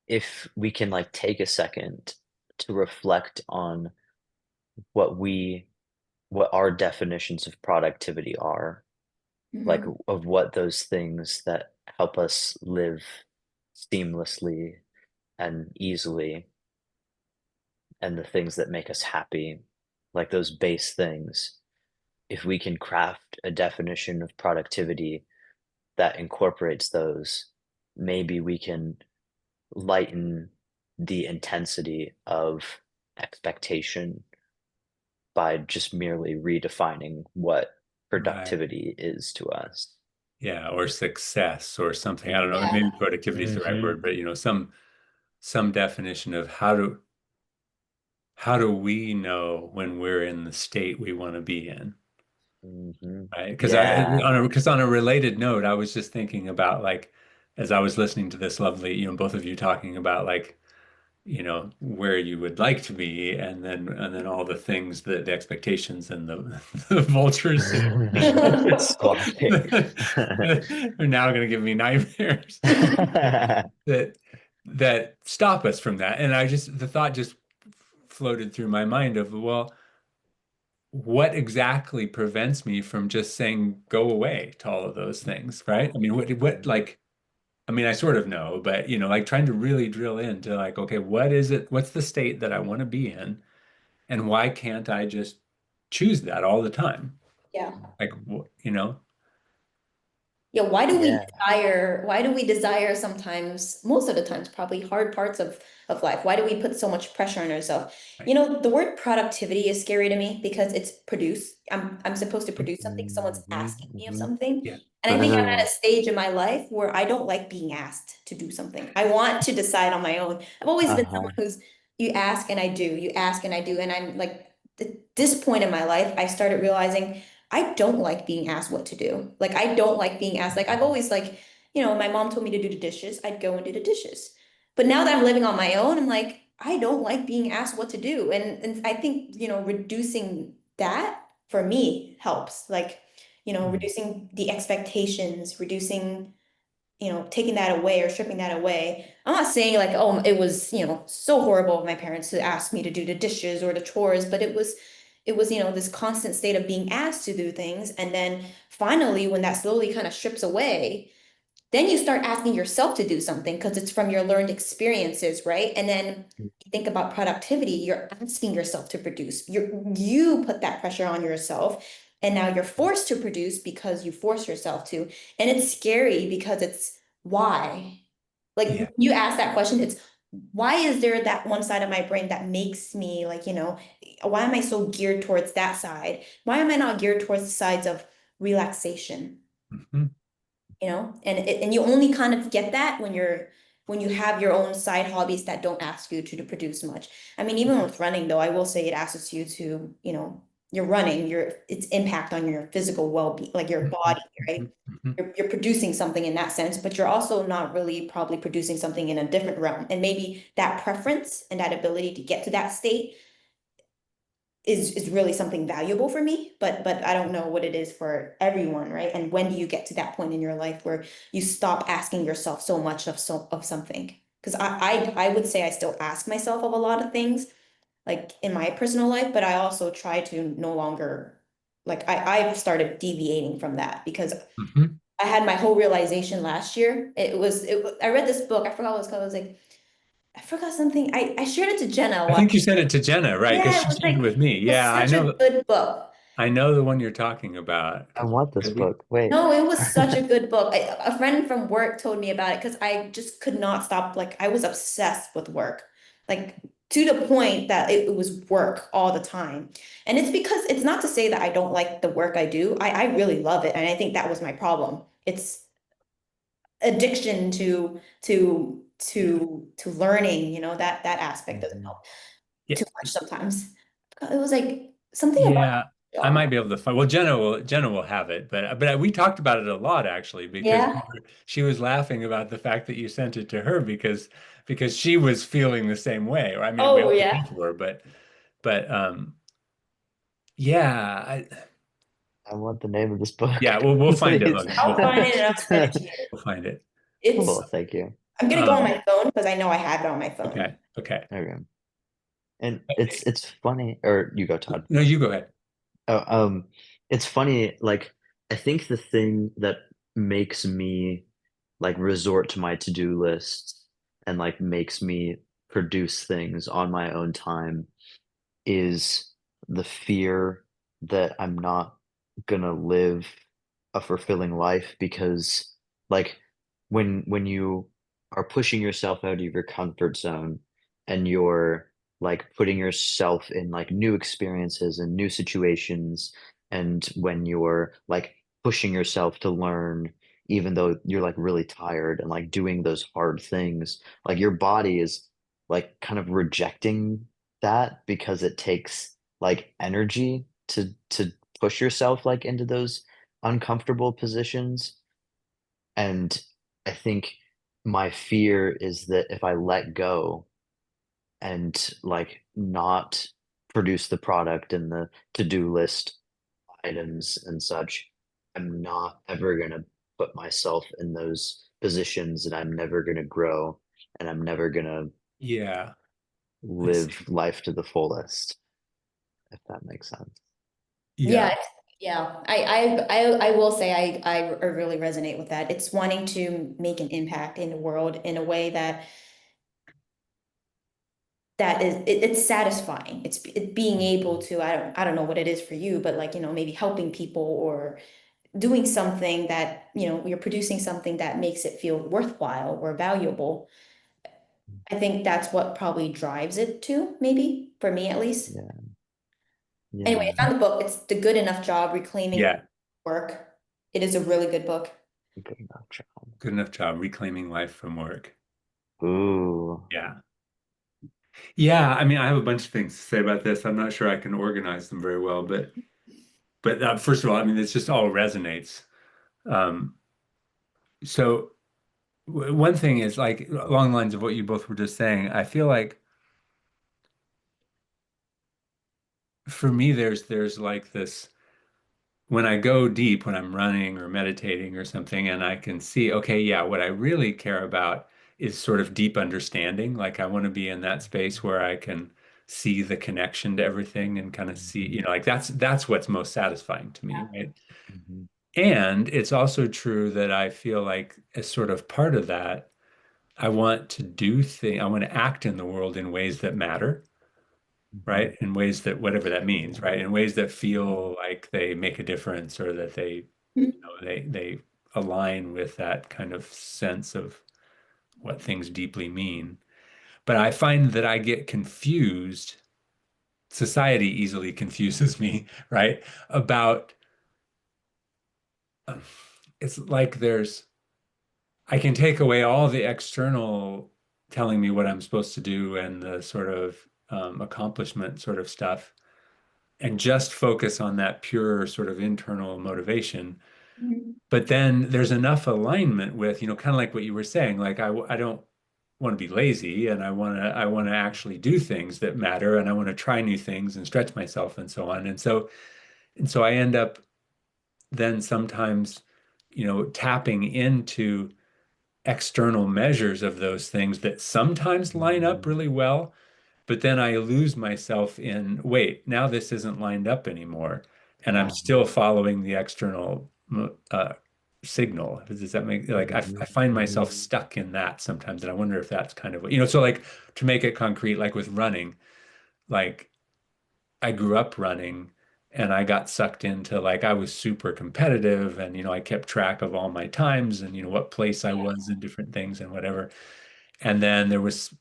if we can like take a second to reflect on what we what our definitions of productivity are, like Mhm. of what those things that help us live seamlessly and easily and the things that make us happy, like those base things. If we can craft a definition of productivity that incorporates those, maybe we can lighten the intensity of expectation by just merely redefining what right. productivity is to us. Yeah, or success or something. I don't know. Yeah. Maybe productivity is the right Mhm, word, but some definition of how do we know when we're in the state we want to be in, mhm. right? Because Yeah. on a related note, I was just thinking about like as I was listening to this lovely, both of you talking about like where you would like to be and then all the things that the expectations and the, the vultures Squatting. that are now going to give me nightmares that that stop us from that. And the thought just floated through my mind of, well, what exactly prevents me from just saying go away to all of those things, right? I mean, what like I mean, I sort of know, but like trying to really drill into like, okay, what is it? What's the state that I want to be in? And why can't I just choose that all the time? Yeah. Like, Yeah, Yeah. why do we desire sometimes, most of the times, probably hard parts of life? Why do we put so much pressure on ourselves? right. The word productivity is scary to me because it's produce. I'm supposed to produce something. Someone's Mhm, asking me of mhm. something. Yeah. And I think I'm at a stage in my life where I don't like being asked to do something. I want to decide on my own. I've always been someone Uh-huh. who's you ask and I do, you ask and I do. And I'm like, at this point in my life, I started realizing I don't like being asked what to do. Like I don't like being asked. Like I've always my mom told me to do the dishes. I'd go and do the dishes. But now that I'm living on my own, I'm like, I don't like being asked what to do. And I think, reducing that for me helps. Like, Mm. reducing the expectations, reducing, taking that away or stripping that away. I'm not saying like, oh, it was, so horrible of my parents to ask me to do the dishes or the chores, but it was, this constant state of being asked to do things. And then finally, when that slowly kind of strips away, then you start asking yourself to do something because it's from your learned experiences, right? And then you think about productivity, you're asking yourself to produce. You put that pressure on yourself, and now you're forced to produce because you force yourself to. And it's scary because it's why? Like when Yeah. you ask that question, it's why is there that one side of my brain that makes me like, why am I so geared towards that side? Why am I not geared towards the sides of relaxation? Mhm. And you only kind of get that when you have your own side hobbies that don't ask you to produce much. I mean, even with running though, I will say it asks you to, you're running, its impact on your physical well-being, like your Mhm. body, right? Mhm. Mhm. You're producing something in that sense, but you're also not really probably producing something in a different realm. And maybe that preference and that ability to get to that state is really something valuable for me, but I don't know what it is for everyone, right? And when do you get to that point in your life where you stop asking yourself so much of something? Because I would say I still ask myself of a lot of things, like in my personal life, but I also try to no longer like I've started deviating from that because Mhm. I had my whole realization last year. I read this book, I forgot what it was called. It was like I forgot something. I shared it to Jenna a I while. think you said it to Jenna, right? Because Yeah, it she was shared it like with me. it was Yeah, such a good book. I know the one you're talking about I because want this we, book. Wait. No, it was such a good book. A friend from work told me about it because I just could not stop. Like, I was obsessed with work, like to the point that it was work all the time. And it's because it's not to say that I don't like the work I do. I really love it. And I think that was my problem. It's addiction to learning, that aspect doesn't Mhm. help yeah, too much sometimes. It was like something about yeah, the I job. might be able to find. Well, Jenna will have it, but we talked about it a lot actually because Yeah. she was laughing about the fact that you sent it to her because she was feeling the same way. Or I mean, we Oh, all yeah. both were, but yeah, I want the name of this book, yeah, we'll find it, please. Logan. I'll find it and I'll send it to you. We'll find it. It's, Cool, thank you. I'm gonna go on Um, my phone because I know I have it on my phone. okay, okay. Okay. And it's funny, or you go, Todd. No, you go ahead. Oh, it's funny, like, I think the thing that makes me, like, resort to my to-do lists and, like, makes me produce things on my own time is the fear that I'm not gonna live a fulfilling life because, like, when you are pushing yourself out of your comfort zone and you're, like, putting yourself in, like, new experiences and new situations, and when you're, like, pushing yourself to learn even though you're, like, really tired and, like, doing those hard things, like, your body is, like, kind of rejecting that because it takes, like, energy to push yourself, like, into those uncomfortable positions, and I think my fear is that if I let go and, like, not produce the product and the to-do list items and such, I'm not ever gonna put myself in those positions, and I'm never gonna grow, and I'm never gonna Yeah, I live see. life to the fullest, if that makes sense. Yeah, Yeah, yeah. I will say I really resonate with that. It's wanting to make an impact in the world in a way it's satisfying. It's being able Mhm. to, I don't know what it is for you, but like, maybe helping people or doing something that, you're producing something that makes it feel worthwhile or valuable. I think that's what probably drives it too, maybe for me at least. Yeah, Anyway, yeah, I found the book. It's The Good Enough Job, Reclaiming yeah. Work. It is a really good book. good enough job. Good enough job reclaiming life from work. Ooh, Yeah. Yeah, I mean, I have a bunch of things to say about this. I'm not sure I can organize them very well, but first of all, I mean, this just all resonates. Um, so one thing is like along the lines of what you both were just saying, I feel like for me, there's like this when I go deep, when I'm running or meditating or something, and I can see, okay, yeah, what I really care about is sort of deep understanding. Like I want to be in that space where I can see the connection to everything and kind of see, mhm, like that's what's most satisfying to me, right? mhm, And it's also true that I feel like as sort of part of that, I want to do things, I want to act in the world in ways that matter, Mhm. right? In ways that, whatever that means, right? In ways that feel like they make a difference or that they align with that kind of sense of what things deeply mean. But I find that I get confused. Society easily confuses me, right? About it's like I can take away all the external telling me what I'm supposed to do and the sort of accomplishment sort of stuff and just focus on that pure sort of internal motivation. Mhm. But then there's enough alignment with, kind of like what you were saying, like I don't want to be lazy and I want to actually do things that matter and I want to try new things and stretch myself and so on. And so I end up then sometimes, tapping into external measures of those things that sometimes line up really well, but then I lose myself in, wait, now this isn't lined up anymore. And I'm Yeah. still following the external signal. Does that make like I Mhm. find myself stuck in that sometimes, and I wonder if that's kind of so like to make it concrete, like with running, like I grew up running and I got sucked into like I was super competitive and I kept track of all my times and what place I was in different things and whatever. And then there was,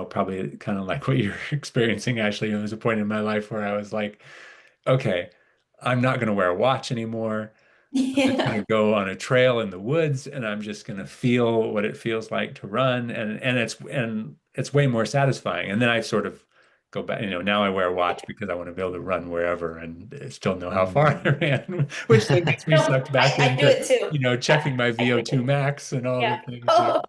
probably kind of like what you're experiencing, Ashley. There was a point in my life where I was like, okay, I'm not going to wear a watch anymore. I'm just going Yeah. to go on a trail in the woods and I'm just going to feel what it feels like to run. And it's way more satisfying. And then I sort of go back, now I wear a watch because I want to be able to run wherever and still know how far I Mm. ran, which then gets me No, sucked back I do into, it too. checking my VO2 max and all the Yeah. things. Oh,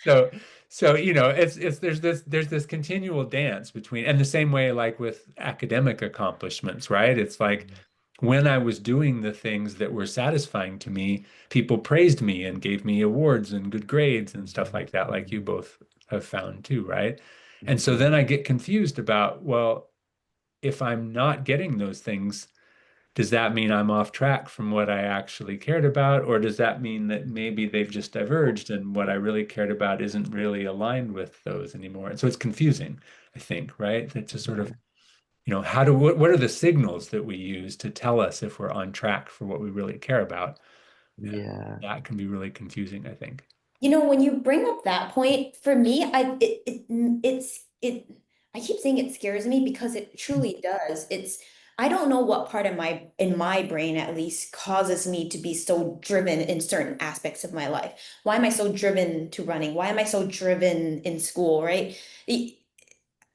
So so it's there's this continual dance between and the same way like with academic accomplishments, right? It's like when I was doing the things that were satisfying to me, people praised me and gave me awards and good grades and stuff like that, like you both have found too, right? And so then Mhm. I get confused about, well, if I'm not getting those things, does that mean I'm off track from what I actually cared about? Or does that mean that maybe they've just diverged and what I really cared about isn't really aligned with those anymore? And so it's confusing, I think, right? That to sort of, Yeah. what are the signals that we use to tell us if we're on track for what we really care about? And Yeah. that can be really confusing, I think. when you bring up that point, for me, I keep saying it scares me because it truly does. I don't know what part of in my brain at least causes me to be so driven in certain aspects of my life. Why am I so driven to running? Why am I so driven in school, right? E-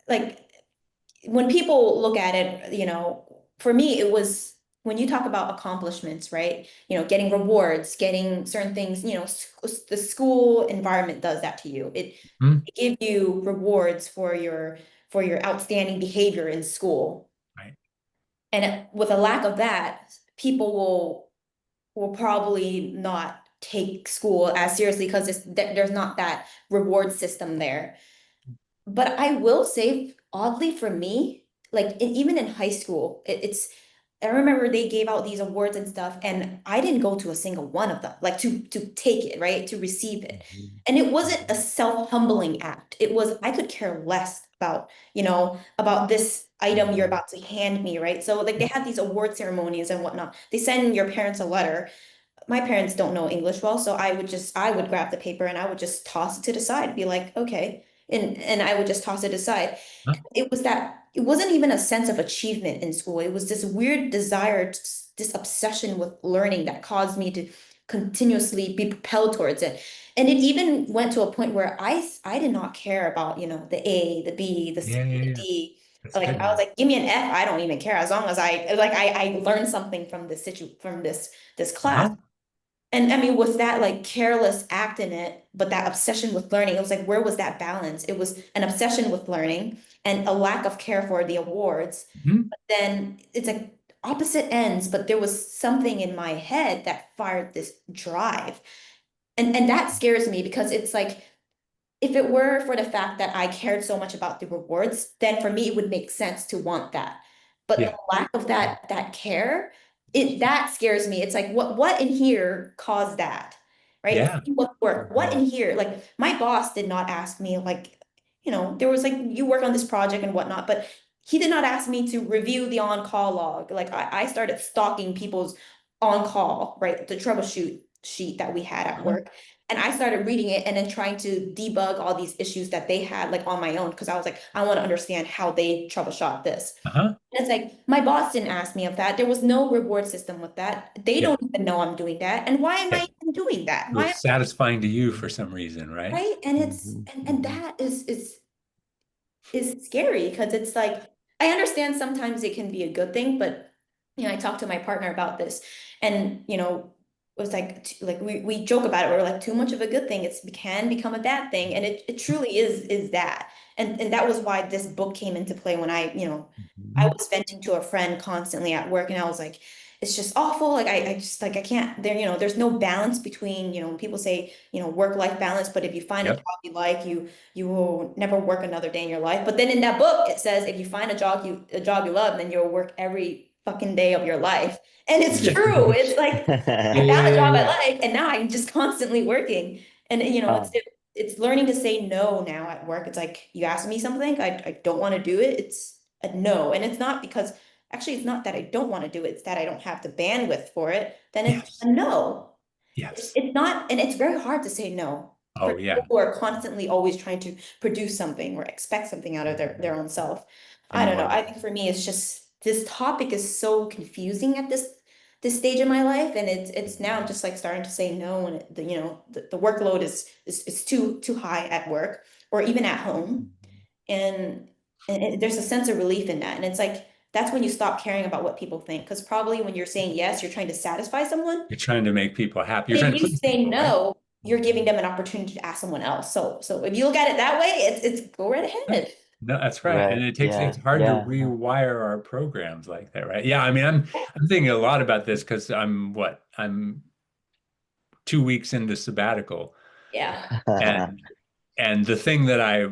Like when people look at it, for me, it was when you talk about accomplishments, right? Getting rewards, getting certain things, the school environment does that to you. Hmm? It gives you rewards for your outstanding behavior in school. Right. And with a lack of that, people will probably not take school as seriously because there's not that reward system there. But I will say, oddly for me, like even in high school, I remember they gave out these awards and stuff, and I didn't go to a single one of them, like to take it, right? To receive it. Mhm. And it wasn't a Mhm. self-humbling act. It was, I could care less about this item you're Mhm. about to hand me, right? So like they had these award ceremonies and whatnot. They send your parents a letter. My parents don't know English well, so I would grab the paper and I would just toss it to the side, be like, okay. And I would just toss it aside. Huh? It wasn't even a sense of achievement in school. It was this weird desire, this obsession with learning that caused me to continuously be propelled towards it. And it even went to a point where I did not care about, the A, the B, the C, Yeah, yeah, the yeah. D. That's Like I good. was like, give me an F, I don't even care as long as I learned something from this class. Uh-huh. And I mean, with that like careless act in it, but that obsession with learning, it was like, where was that balance? It was an obsession with learning and a lack of care for the awards. Mhm. Then it's like opposite ends, but there was something in my head that fired this drive. And that scares me because it's like, if it were for the fact that I cared so much about the rewards, then for me it would make sense to want that. But Yeah. the lack of that care that scares me. It's like what in here caused that? Right? It's Yeah. what work. What Mhm. in here? Like my boss did not ask me like, there was like you work on this project and whatnot, but he did not ask me to review the on-call log. Like I started stalking people's on-call, right? The troubleshoot sheet that we had at Uh-huh. work. And I started reading it and then trying to debug all these issues that they had like on my own because I was like, I want to understand how they troubleshot this. Uh-huh. It's like my boss didn't ask me of that. There was no reward system with that. They Yeah. don't even know I'm doing that. And why am Yeah. I even doing that? It Why am was satisfying to you for some reason, right? right? And it's Mhm. and Mhm. that is scary because it's like I understand sometimes it can be a good thing, but I talked to my partner about this, and it was like like we joke about it. We're like too much of a good thing. It can become a bad thing, and it truly is that. And that was why this book came into play when I Mhm. was venting to a friend constantly at work, and I was like, it's just awful. Like I just like I can't there, there's no balance between, people say, work-life balance, but if you find a job Yep. you like, you will never work another day in your life. But then in that book, it says if you find a job you love, then you'll work every fucking day of your life. And it's Yeah. true. It's like Yeah, I yeah, found a yeah, job I yeah. like, and now I'm just constantly working. And it's Um, it's learning to say no now at work. It's like you ask me something, I don't want to do it. It's a no, and it's not because actually it's not that I don't want to do it. It's that I don't have the bandwidth for it. Then it's Yes. a no. Yes. It's not, and it's very hard to say no for Oh, people yeah. who are constantly always trying to produce something or expect something out of their own self. I and don't know. when I think for me, it's just this topic is so confusing at this stage in my life, and it's now just like starting to say no, and the workload is too high at work or even at home, and there's a sense of relief in that, and it's like that's when you stop caring about what people think, because probably when you're saying yes, you're trying to satisfy someone. You're trying to make people happy. But You're if trying to you please say people, right? no, you're giving them an opportunity to ask someone else. So if you look at it that way, it's go right Yeah. ahead. No, that's right. And right, it's yeah, hard to yeah. rewire our programs like that, right? Yeah, I mean, I'm thinking a lot about this because I'm 2 weeks into sabbatical. Yeah. And and the thing that I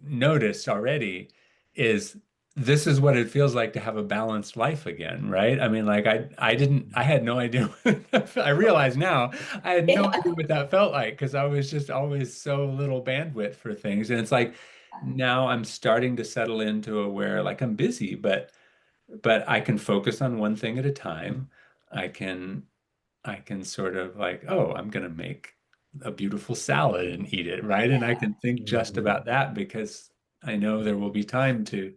noticed already is this is what it feels like to have a balanced life again, right? I mean, like I had no idea. I realize now I had no Yeah. idea what that felt like because I was just always so little bandwidth for things. And it's like now I'm starting to settle into a where like I'm busy, but I can focus on one thing at a time. I can I can sort of like, oh, I'm gonna make a beautiful salad and eat it, right? And I can think just Mhm. about that because I know there will be time to,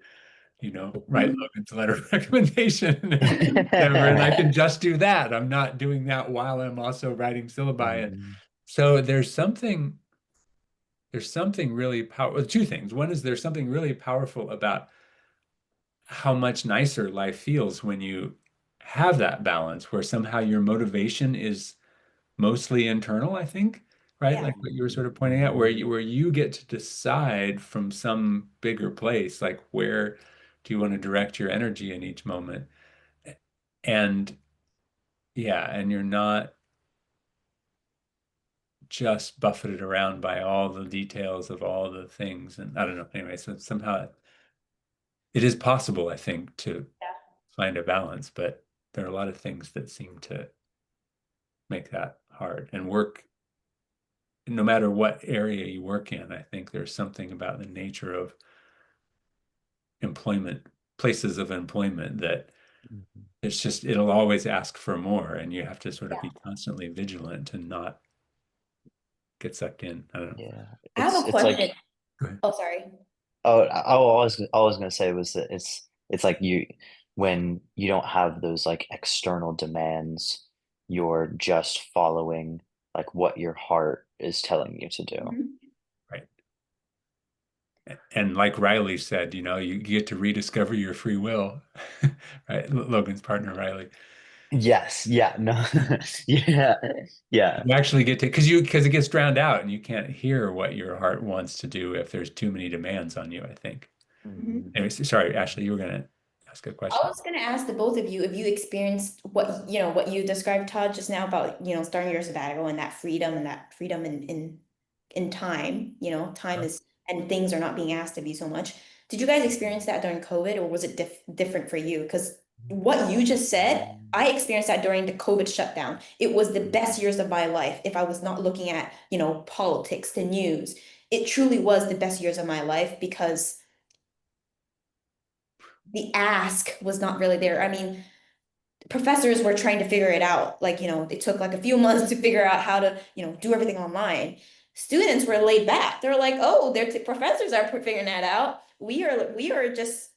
write Mhm. Logan's letter of recommendation and whatever, and I can just do that. I'm not doing that while I'm also writing syllabi. And Mhm. so there's something really powerful. Two things. One is there's something really powerful about how much nicer life feels when you have that balance where somehow your motivation is mostly internal, I think, right? Yeah. Like what you were sort of pointing out, where you get to decide from some bigger place, like where do you want to direct your energy in each moment? And yeah, and you're not just buffeted around by all the details of all the things. And I don't know. Anyway, so somehow it is possible, I think, to find a balance, but there are a lot of things that seem to make that hard. And work, no matter what area you work in, I think there's something about the nature of employment, places of employment that Mhm. it'll always ask for more, and you have to sort of be Yeah. constantly vigilant to not get sucked in. I don't know. Yeah, I have a it's question. like Go ahead. Oh, sorry. oh, I was gonna say was that it's like you when you don't have those like external demands, you're just following like what your heart is telling you to do. Mhm. Right. And like Riley said, you get to rediscover your free will, right? Logan's partner, Riley. Yes, yeah, no, yeah, yeah. You actually get to, because it gets drowned out and you can't hear what your heart wants to do if there's too many demands on you, I think. Mhm. Mhm. Anyways, sorry, Ashley, you were gonna ask a I question. was gonna ask the both of you if you experienced what you described, Todd, just now about starting your sabbatical and that freedom in time. Time Huh? is and things are not being asked of you so much. Did you guys experience that during COVID, or was it different for you? Because what you just said, I experienced that during the COVID shutdown. It was the best years of my life if I was not looking at, politics, the news. It truly was the best years of my life because the ask was not really there. I mean, professors were trying to figure it out. Like, it took like a few months to figure out how to, do everything online. Students were laid back. They're like, oh, their professors are figuring that out. We are just,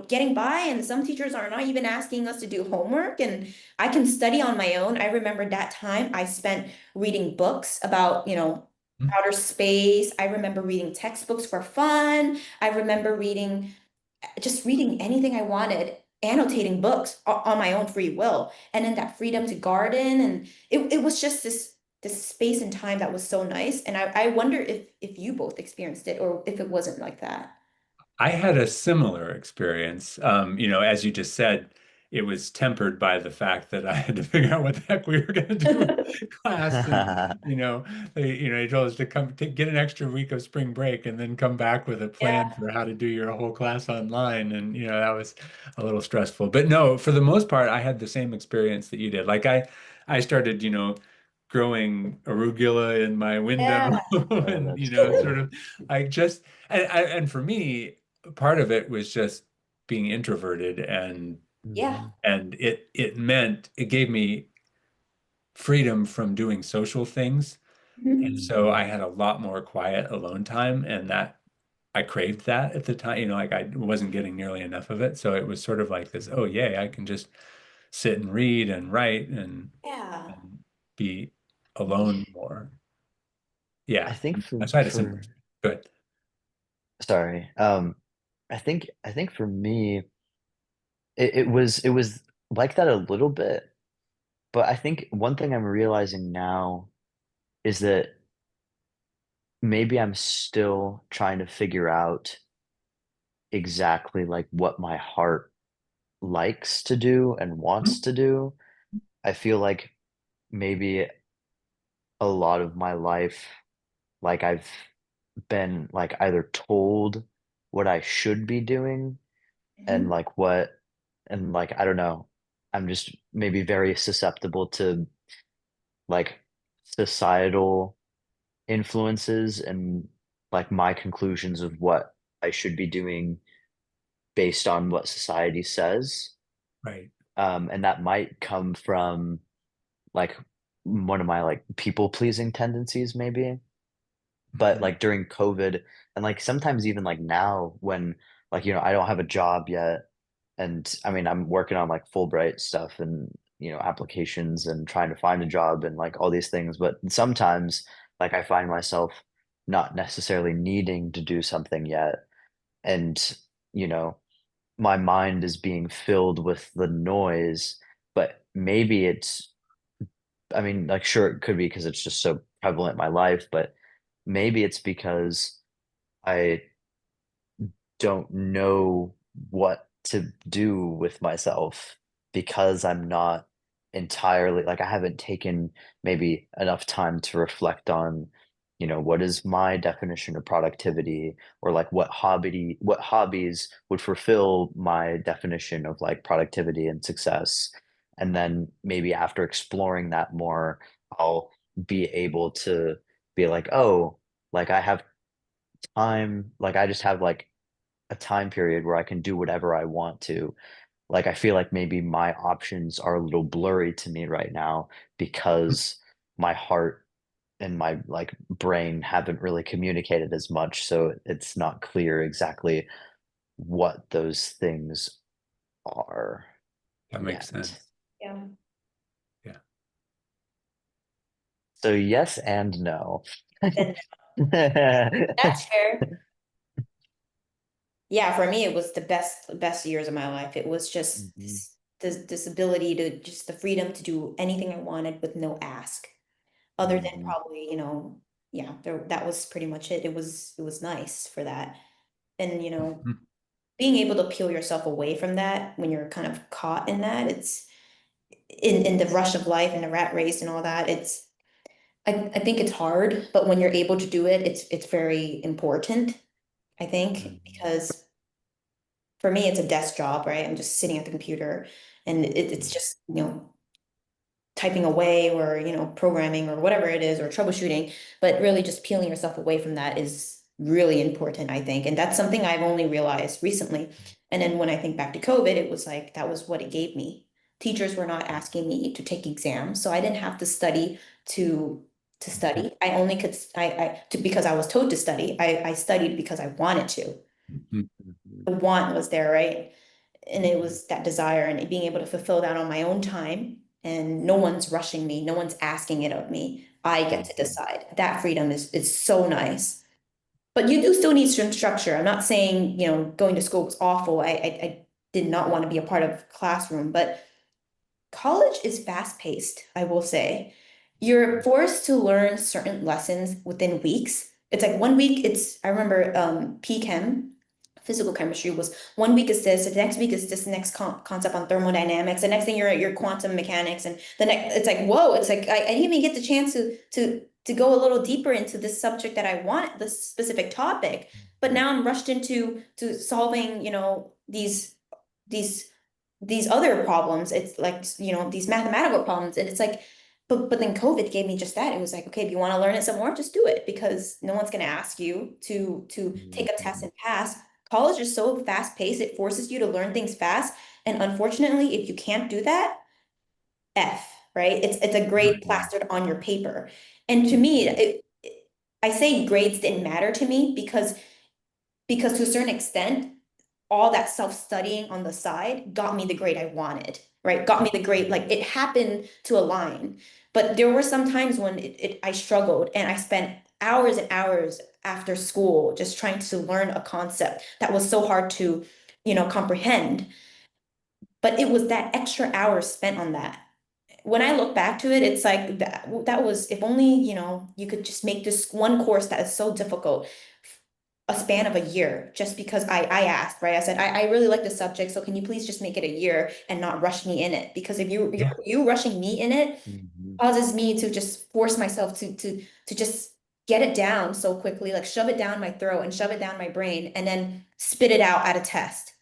getting by, and some teachers are not even asking us to do homework, and I can study on my own. I remember that time I spent reading books about, outer space. I remember reading textbooks for fun. I remember reading anything I wanted, annotating books on my own free will, and then that freedom to garden, and it was just this space and time that was so nice. And I wonder if you both experienced it or if it wasn't like that. I had a similar experience. As you just said, it was tempered by the fact that I had to figure out what the heck we were going to do in class, and they told us to come to get an extra week of spring break and then come back with a plan Yeah. for how to do your whole class online, and that was a little stressful. But no, for the most part, I had the same experience that you did. Like I started, growing arugula in my window, Yeah. Oh, and that's cool. sort of, I just and for me part of it was just being introverted, and Yeah. it meant it gave me freedom from doing social things. And Mhm. so I had a lot more quiet alone time, and that I craved that at the time, like I wasn't getting nearly enough of it. So it was sort of like this, oh yay, I can just sit and read and write Yeah. and be alone more. I Yeah. think for So I had a similar for experience. Good. sorry. I think for me, it was like that a little bit, but I think one thing I'm realizing now is that maybe I'm still trying to figure out exactly like what my heart likes to do and wants to do. I feel like maybe a lot of my life, like I've been like either told what I should be doing and Mhm. like what and like I don't know. I'm just maybe very susceptible to like societal influences and like my conclusions of what I should be doing based on what society says. Right. And that might come from like one of my like people pleasing tendencies, maybe. But Mhm. like during COVID and like sometimes even like now when like I don't have a job yet, and I mean I'm working on like Fulbright stuff and applications and trying to find a job and like all these things, but sometimes like I find myself not necessarily needing to do something yet, and you know my mind is being filled with the noise, but maybe it's, I mean, like, sure, it could be because it's just so prevalent in my life, but maybe it's because I don't know what to do with myself because I'm not entirely like I haven't taken maybe enough time to reflect on, what is my definition of productivity, or like what hobbies would fulfill my definition of like productivity and success. And then maybe after exploring that more, I'll be able to be like, oh, like I have time, like I just have like a time period where I can do whatever I want to. Like, I feel like maybe my options are a little blurry to me right now because my heart and my like brain haven't really communicated as much. So it's not clear exactly what those things are That makes yet. sense. Yeah. Yeah. So yes and no. And that's fair. Yeah, for me, it was the best years of my life. It was just Mhm, this ability to just the freedom to do anything I wanted with no ask, other than mhm, probably, yeah, that was pretty much it. It was nice for that. And, Mhm. being able to peel yourself away from that when you're kind of caught in that, it's in the rush of life and the rat race and all that, I think it's hard, but when you're able to do it, it's very important, I think, mhm, because for me, it's a desk job, right? I'm just sitting at the computer and it's just, typing away or, programming or whatever it is or troubleshooting, but really just peeling yourself away from that is really important, I think. And that's something I've only realized recently. And then when I think back to COVID, it was like that was what it gave me. Teachers were not asking me to take exams, so I didn't have to study to study. I only could because I was told to study. I studied because I wanted to. Mhm. The want was there, right? And it was that desire and being able to fulfill that on my own time. And no one's rushing me, no one's asking it of me. I get to decide. That freedom is so nice. But you do still need some structure. I'm not saying, going to school was awful. I did not want to be a part of classroom, but college is fast paced, I will say. You're forced to learn certain lessons within weeks. It's like one week, I remember P-Chem, physical chemistry was one week is this, the next week is this next concept on thermodynamics, the next thing you're at your quantum mechanics, and the next, it's like, whoa, it's like I didn't even get the chance to go a little deeper into this subject that I want, this specific topic. But now I'm rushed into to solving, these these other problems. It's like, these mathematical problems. And it's like, but then COVID gave me just that. It was like, okay, if you want to learn it some more, just do it because no one's going to ask you to take a test and pass. College is so fast paced, it forces you to learn things fast. And unfortunately, if you can't do that, F, right? It's a grade plastered on your paper. And to me, I say grades didn't matter to me because to a certain extent, all that self-studying on the side got me the grade I wanted, right? Got me the grade, like it happened to align. But there were some times when I struggled and I spent hours and hours after school just trying to learn a concept that was so hard to, comprehend. But it was that extra hour spent on that. When I look back to it, it's like that was, if only, you could just make this one course that is so difficult a span of a year just because I asked, right? I said, I really like the subject, so can you please just make it a year and not rush me in it? Because if Yeah. you rushing me in it causes me to just force myself to just get it down so quickly, like shove it down my throat and shove it down my brain and then spit it out at a test.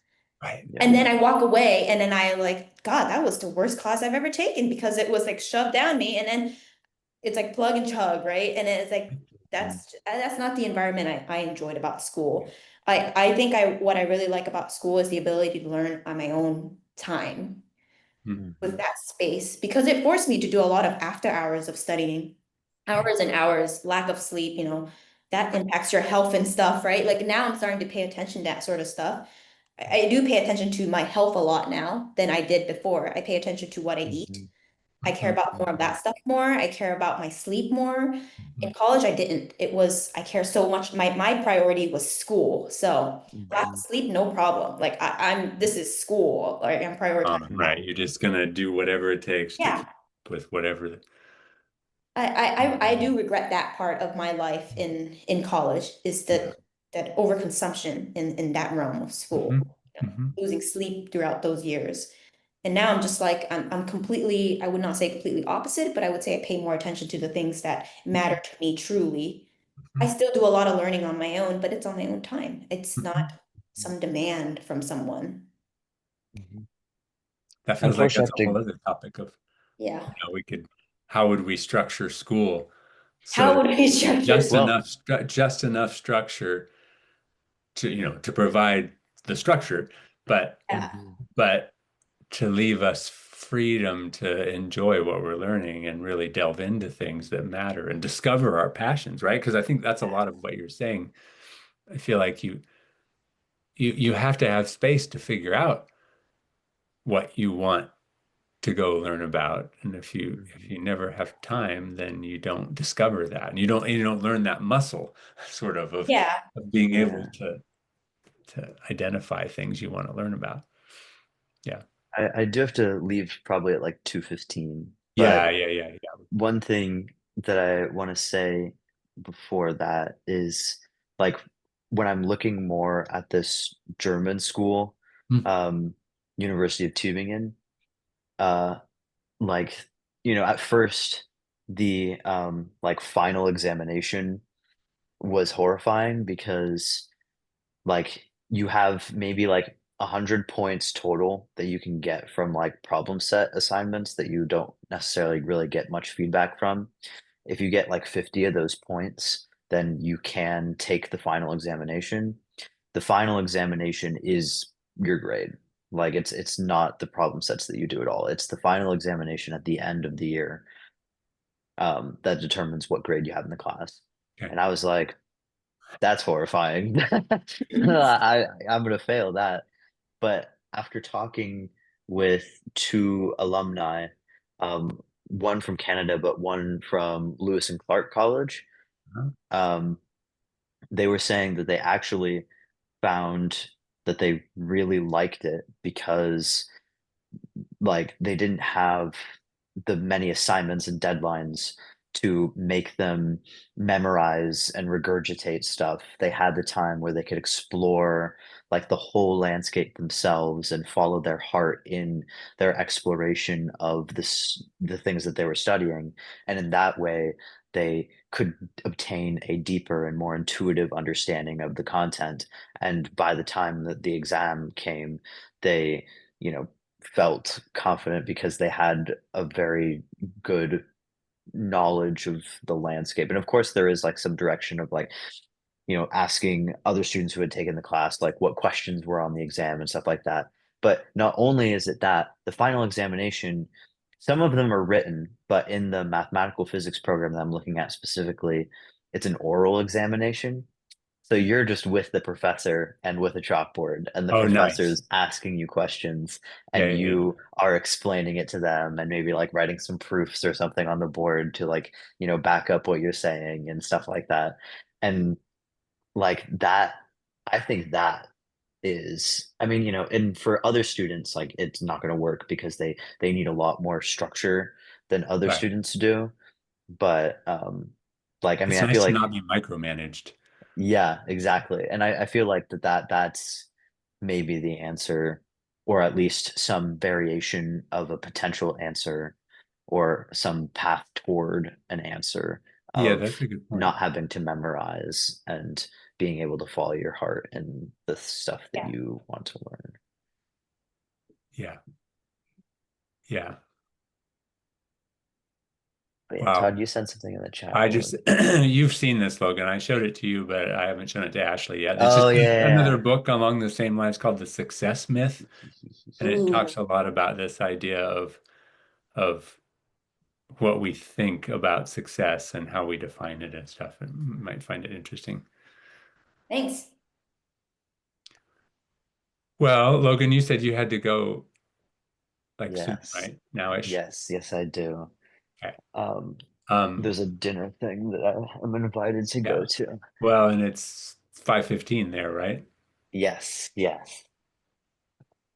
Right. And then I walk away and then I like, God, that was the worst class I've ever taken because it was like shoved down me and then it's like plug and chug, right? And it's like that's not the environment I enjoyed about school. I think what I really like about school is the ability to learn on my own time with Mhm. that space because it forced me to do a lot of after hours of studying, Right. hours and hours, lack of sleep, that impacts your health and stuff, right? Like now I'm starting to pay attention to that sort of stuff. I do pay attention to my health a lot now than I did before. I pay attention to what I eat. I care Mhm. about more of that stuff more. I care about my sleep more. Mhm. In college, I didn't. I care so much. My priority was school. So lack of sleep, no problem. Like this is school. Like I'm prioritizing that. Right. You're just gonna do whatever it takes to Yeah. keep with whatever. I do regret that part of my life in college is Yeah. that overconsumption in that realm of school, Mhm. Mhm. losing sleep throughout those years. And now I'm just like I'm completely, I would not say completely opposite, but I would say I pay more attention to the things that matter to me truly. I Mhm. still do a lot of learning on my own, but it's on my own time. It's not Mhm. some demand from someone. That feels like that's a Unfortunately, whole other topic of, Yeah. we could, how would we structure school so How that would we structure? well, just enough structure to, to provide the structure, but Yeah. but to leave us freedom to enjoy what we're learning and really delve into things that matter and discover our passions, right? Because I think that's a lot of what you're saying. I feel like you have to have space to figure out what you want to go learn about. And if you never have time, then you don't discover that. And you don't learn that muscle sort Yeah. of being able to identify things you want to learn about. Yeah. I do have to leave probably at like 2:15, Yeah, but yeah, yeah, yeah. one thing that I want to say before that is like when I'm looking more at this German school, Hmm. um, University of Tübingen, uh, like, at first the like final examination was horrifying because like you have maybe like 100 points total that you can get from like problem set assignments that you don't necessarily really get much feedback from. If you get like 50 of those points, then you can take the final examination. The final examination is your grade. Like it's not the problem sets that you do at all. It's the final examination at the end of the year, that determines what grade you have in the class. Okay. And I was like, that's horrifying. I'm gonna fail that. But after talking with two alumni, one from Canada, but one from Lewis and Clark College, Uh-huh. um, they were saying that they actually found that they really liked it because like they didn't have the many assignments and deadlines to make them memorize and regurgitate stuff. They had the time where they could explore like the whole landscape themselves and follow their heart in their exploration of the things that they were studying. And in that way, they could obtain a deeper and more intuitive understanding of the content. And by the time that the exam came, they, you know, felt confident because they had a very good knowledge of the landscape. And of course, there is like some direction of like, asking other students who had taken the class, like what questions were on the exam and stuff like that. But not only is it that the final examination, some of them are written, but in the mathematical physics program that I'm looking at specifically, it's an oral examination. So you're just with the professor and with a chalkboard, and the Oh, professor nice. is asking you questions, Yeah, and yeah, you are explaining it to them, and maybe like writing some proofs or something on the board to like, back up what you're saying and stuff like that. And like that, I think that is, I mean, and for other students, like it's not going to work because they need a lot more structure than other yeah. Right. students do. But like, I mean, It's I nice feel to like not be micromanaged. yeah, exactly. And I feel like that's maybe the answer, or at least some variation of a potential answer, or some path toward an answer Yeah, of that's a good point. not having to memorize and being able to follow your heart and the stuff that Yeah. you want to learn. Yeah, yeah. But yeah, Wow. Todd, you sent something in the chat. I What just, was you've seen this, Logan. I showed it to you, but I haven't shown it to Ashley yet. It's Oh just yeah. another book along the same lines called The Success Myth. And it talks Ooh, a lot about this idea of what we think about success and how we define it and stuff. And you might find it interesting. thanks. Well, Logan, you said you had to go like soon, Yes. right? Now-ish. Yes, I do. Okay. Um, Um, there's a dinner thing that I'm invited to yeah. go to. Well, and it's 5:15 there, right? Yes.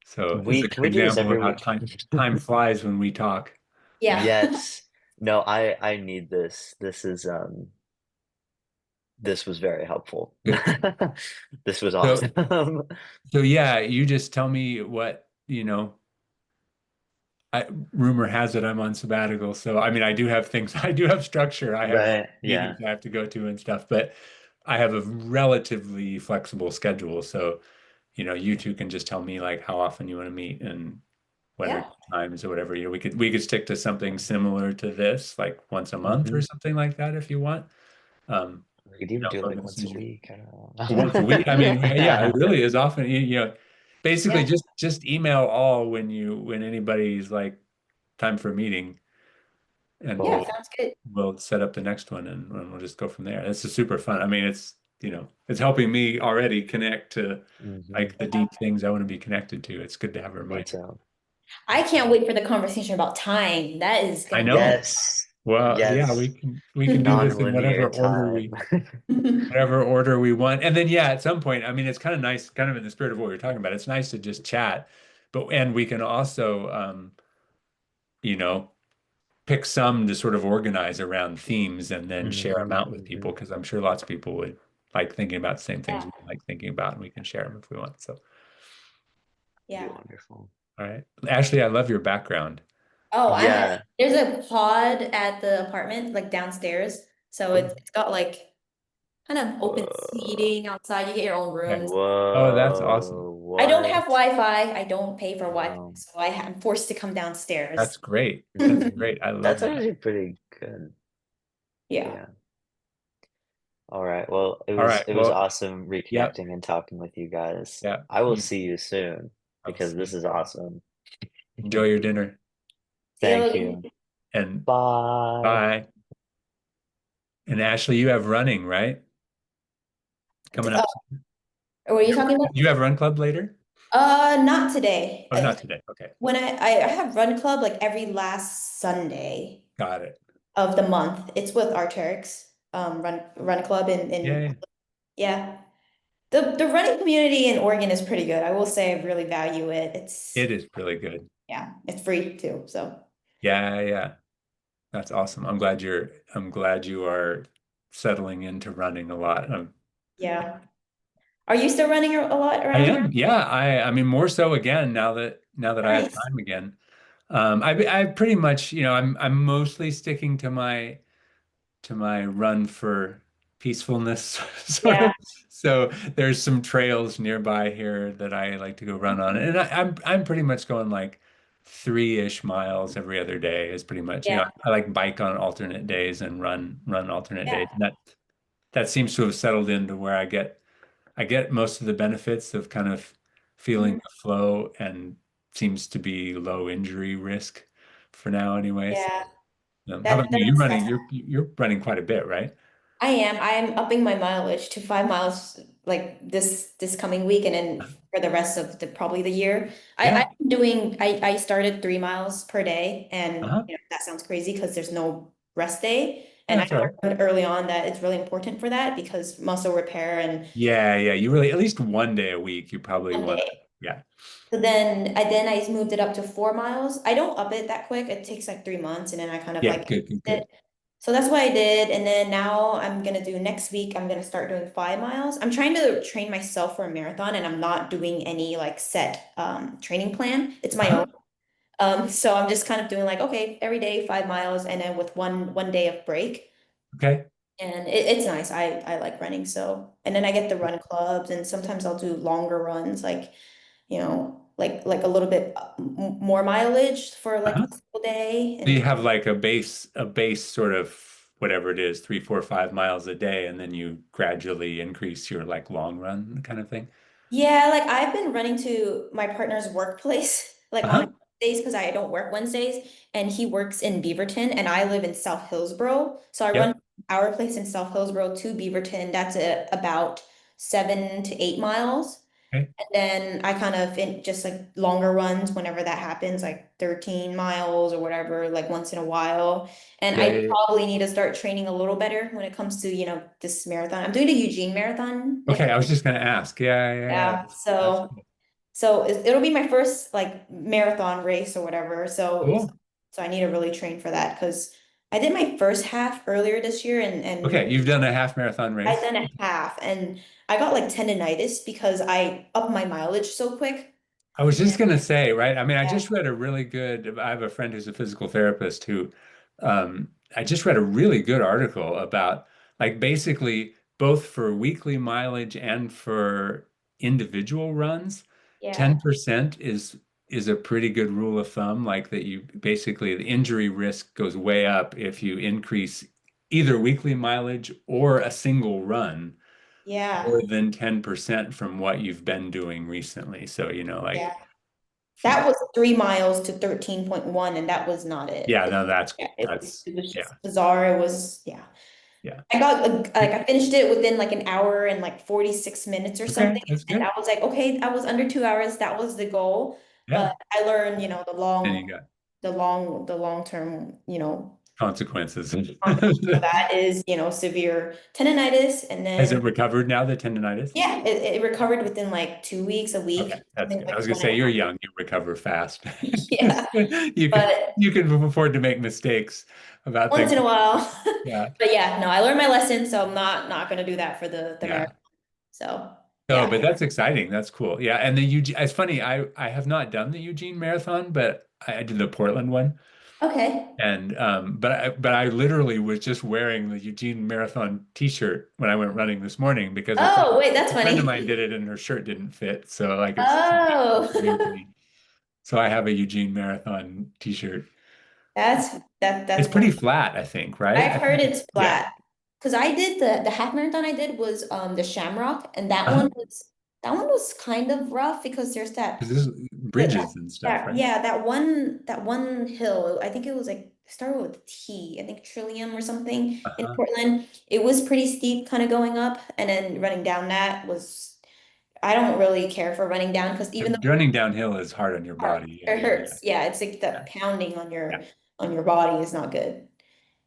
So it's a We good can we do this example of every how week? time flies when we talk. Yeah. Yes. No, I need this. This was very helpful. Good. This was So awesome. so yeah, you just tell me what, rumor has it I'm on sabbatical. So I mean, I do have things, I do have structure. I have Right. Yeah. meetings I have to go to and stuff, but I have a relatively flexible schedule. So, you two can just tell me like how often you want to meet and when are Yeah. good times or whatever. We could stick to something similar to this, like once a month or Hmm. something like that if you want. Um, We could even do it like Logan once a says you week. I don't once a week. I mean, yeah, it know. really is often, basically Yeah. just email all when anybody's like time for a meeting and Yeah. Cool. Sounds good. we'll set up the next one and we'll just go from there. This is super fun. I mean, it's helping me already connect to Hmm. like the deep things I want to be connected to. It's good to have a Me reminder. too. I can't wait for the conversation about time. That is I gonna be know. Yes. Well, yeah, we Yes. can we can do this in Non-linear time. whatever order we want. And then yeah, at some point, I mean, it's kind of nice, kind of in the spirit of what we are talking about. It's nice to just chat, and we can also you know, pick some to sort of organize around themes and then share them out with people Hmm. because I'm sure lots of people would like thinking about the same things Yeah. we like thinking about and we can share them if we want. So, Be Yeah. wonderful. all right. Ashley, I love your background. Oh, Yeah. there's a pod at the apartment, like downstairs. So it's Cool. it's got like kind of open Whoa. seating outside. You get your own Okay. rooms. Oh, that's awesome. Whoa. I don't have What? Wi-Fi. I don't pay for Wi-Fi, Wow. so I'm forced to come That's downstairs. great. That's Hmm. great. I love That's that. actually pretty good. Yeah. Yeah. All right. Well, All right. it was Well, awesome yep. reconnecting and talking with you guys. Yeah. I will see you soon I'll because see this you. is awesome. Enjoy your dinner See you Thank later. you. and Bye. bye. And Ashley, you have running, right? Coming up. What are you talking about? You have run club later? Not today. Oh, not today. Okay. When I have run club like every last Sunday Got it. of the month. It's with Arc'teryx, run club in Yay. yeah. The running community in Oregon is pretty good. I will say I really value it. It's It is really good. yeah, it's free too. So Yeah, yeah. That's awesome. I'm glad you are settling into running a lot. yeah. Are you still running a lot I around here? am. Yeah, I mean more so again now that I have Nice. time again. I pretty much, I'm mostly sticking to my run for peacefulness sort Yeah. of. So there's some trails nearby here that I like to go run on, and I'm pretty much going like 3-ish miles every other day is pretty much, Yeah. I like bike on alternate days and run alternate days. Yeah. And that seems to have settled into where I get most of the benefits of kind of feeling Mhm. the flow and seems to be low injury risk for now anyway. So, Yeah. how about you? That's You're running quite a bit, right? I am. I am upping my mileage to 5 miles like this coming week and then for the rest of the probably the year. Yeah. I started 3 miles per day and Uh-huh. that sounds crazy because there's no rest day. Yeah, And I that's all right. learned early on that it's really important for that because muscle repair and Yeah, yeah. You really, at least one day a week, you probably one want to. day. Yeah. So then I moved it up to 4 miles. I don't up it that quick. It takes like 3 months and then I kind of Yeah, like good, good, it. good. So that's what I did. And then now I'm gonna do next week, I'm gonna start doing 5 miles. I'm trying to train myself for a marathon and I'm not doing any like set training plan. It's my own. Uh-huh. So I'm just kind of doing like, okay, every day 5 miles and then with one day of break. Okay. And it's nice. I like running. So and then I get the run clubs and sometimes I'll do longer runs, like, like a little bit more mileage for like Uh-huh. a single day. So you And have like a base sort of whatever it is, 3, 4, 5 miles a day, and then you gradually increase your like long run kind of thing. yeah, like I've been running to my partner's workplace like on Uh-huh. Wednesdays because I don't work Wednesdays and he works in Beaverton and I live in South Hillsborough. So I run Yep. our place in South Hillsborough to Beaverton. That's about 7 to 8 miles. Okay. And then I kind of just like longer runs whenever that happens, like 13 miles or whatever, like once in a while. And Yeah, I yeah, yeah. probably need to start training a little better when it comes to, this marathon. I'm doing the Eugene Marathon Okay, next. I was just gonna ask. Yeah, yeah, yeah. Yeah. That's So it'll be my first like marathon race or whatever. cool. So I need to really train for that because I did my first half earlier this year and Okay, you've done a half marathon I race. done a half and I got like tendonitis because I upped my mileage so quick. I was just gonna say, right? I mean, I Yeah. just read a really good. I have a friend who's a physical therapist who, I just read a really good article about like basically both for weekly mileage and for individual runs, Yeah. 10% is a pretty good rule of thumb. Like that, you basically the injury risk goes way up if you increase either weekly mileage or a single run Yeah. more than 10% from what you've been doing recently. So, Yeah. like if you, That was 3 miles to 13.1, and that was not it. yeah, no, Yeah, that's, it was yeah, just bizarre. It was, yeah. yeah. I finished it within like an hour and like 46 minutes or Okay, something. that's And good. I was like, okay, I was under 2 hours. That was the goal. Yeah. But I learned, Then you got the long term, consequences. consequence for that is, severe tendonitis. And Has then, it recovered now, the tendonitis? yeah, it recovered within like 2 weeks, a Okay, week, that's something good. I like was gonna one and say a you're half. young, you recover fast. Yeah. You can But you can afford to make mistakes about once things. in a while. Yeah, But yeah, no, I learned my lesson, so I'm not gonna do that for the yeah. marathon. So No, yeah. but that's exciting. That's cool. Yeah, and the Eugene. It's funny. I have not done the Eugene Marathon, but I did the Portland one. Okay. And but I literally was just wearing the Eugene Marathon t-shirt when I went running this morning because Oh, wait, that's a friend of mine funny. did it and her shirt didn't fit. So like it's convenient for Oh, me. So I have a Eugene Marathon t-shirt. that's It's pretty funny. flat, I think, right? I've I heard think it's yeah. flat. Because I did the half marathon I did was the Shamrock, and Uh-huh. that one was kind of rough because there's that 'Cause this is that, bridges and stuff, that right? yeah, that one hill. I think it was like started with T. I think Trillium or something in Uh-huh. Portland. It was pretty steep kind of going up, and then running down that was I don't really care for running down because even though Running downhill is hard on your body. Yeah, it yeah, yeah, hurts, yeah, it's like the yeah, pounding yeah, on your body is not good.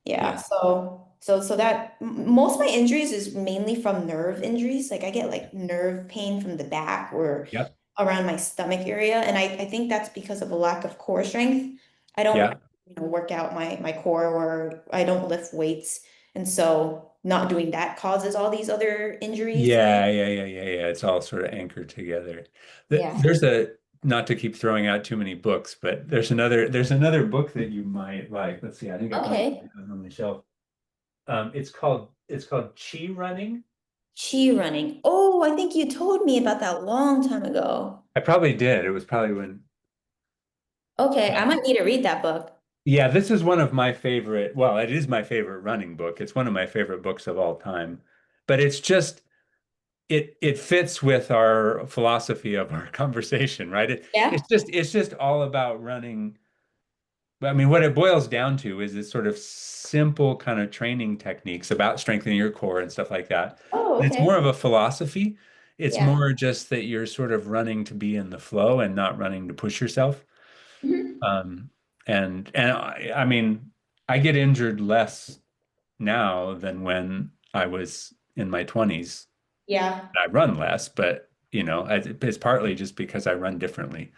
Yeah, yeah, so that most of my injuries is mainly from nerve injuries. Like I get like nerve pain from the back or yep, around my stomach area, and I think that's because of a lack of core strength. I don't, yeah. work out my core or I don't lift weights, and so not doing that causes all these other injuries. Yeah, yeah, yeah, yeah, yeah. It's all sort of anchored together. Yeah. There's a not to keep throwing out too many books, but there's another book that you might like. Let's see, I think I probably Okay. have it on the shelf. It's called Chi Running. Chi running. Oh, I think you told me about that long time ago. I probably did. It was probably when Okay, I might need to read that book. yeah, this is one of my favorite, well, it is my favorite running book. It's one of my favorite books of all time. But it's just it fits with our philosophy of our conversation, right? Yeah. It's just all about running. But I mean, what it boils down to is this sort of simple kind of training techniques about strengthening your core and stuff like that. Oh, And it's more okay. of a philosophy. It's Yeah. more just that you're sort of running to be in the flow and not running to push yourself. Mhm. Um, and I mean, I get injured less now than when I was in my 20s. Yeah. I run less, but it's partly just because I run differently.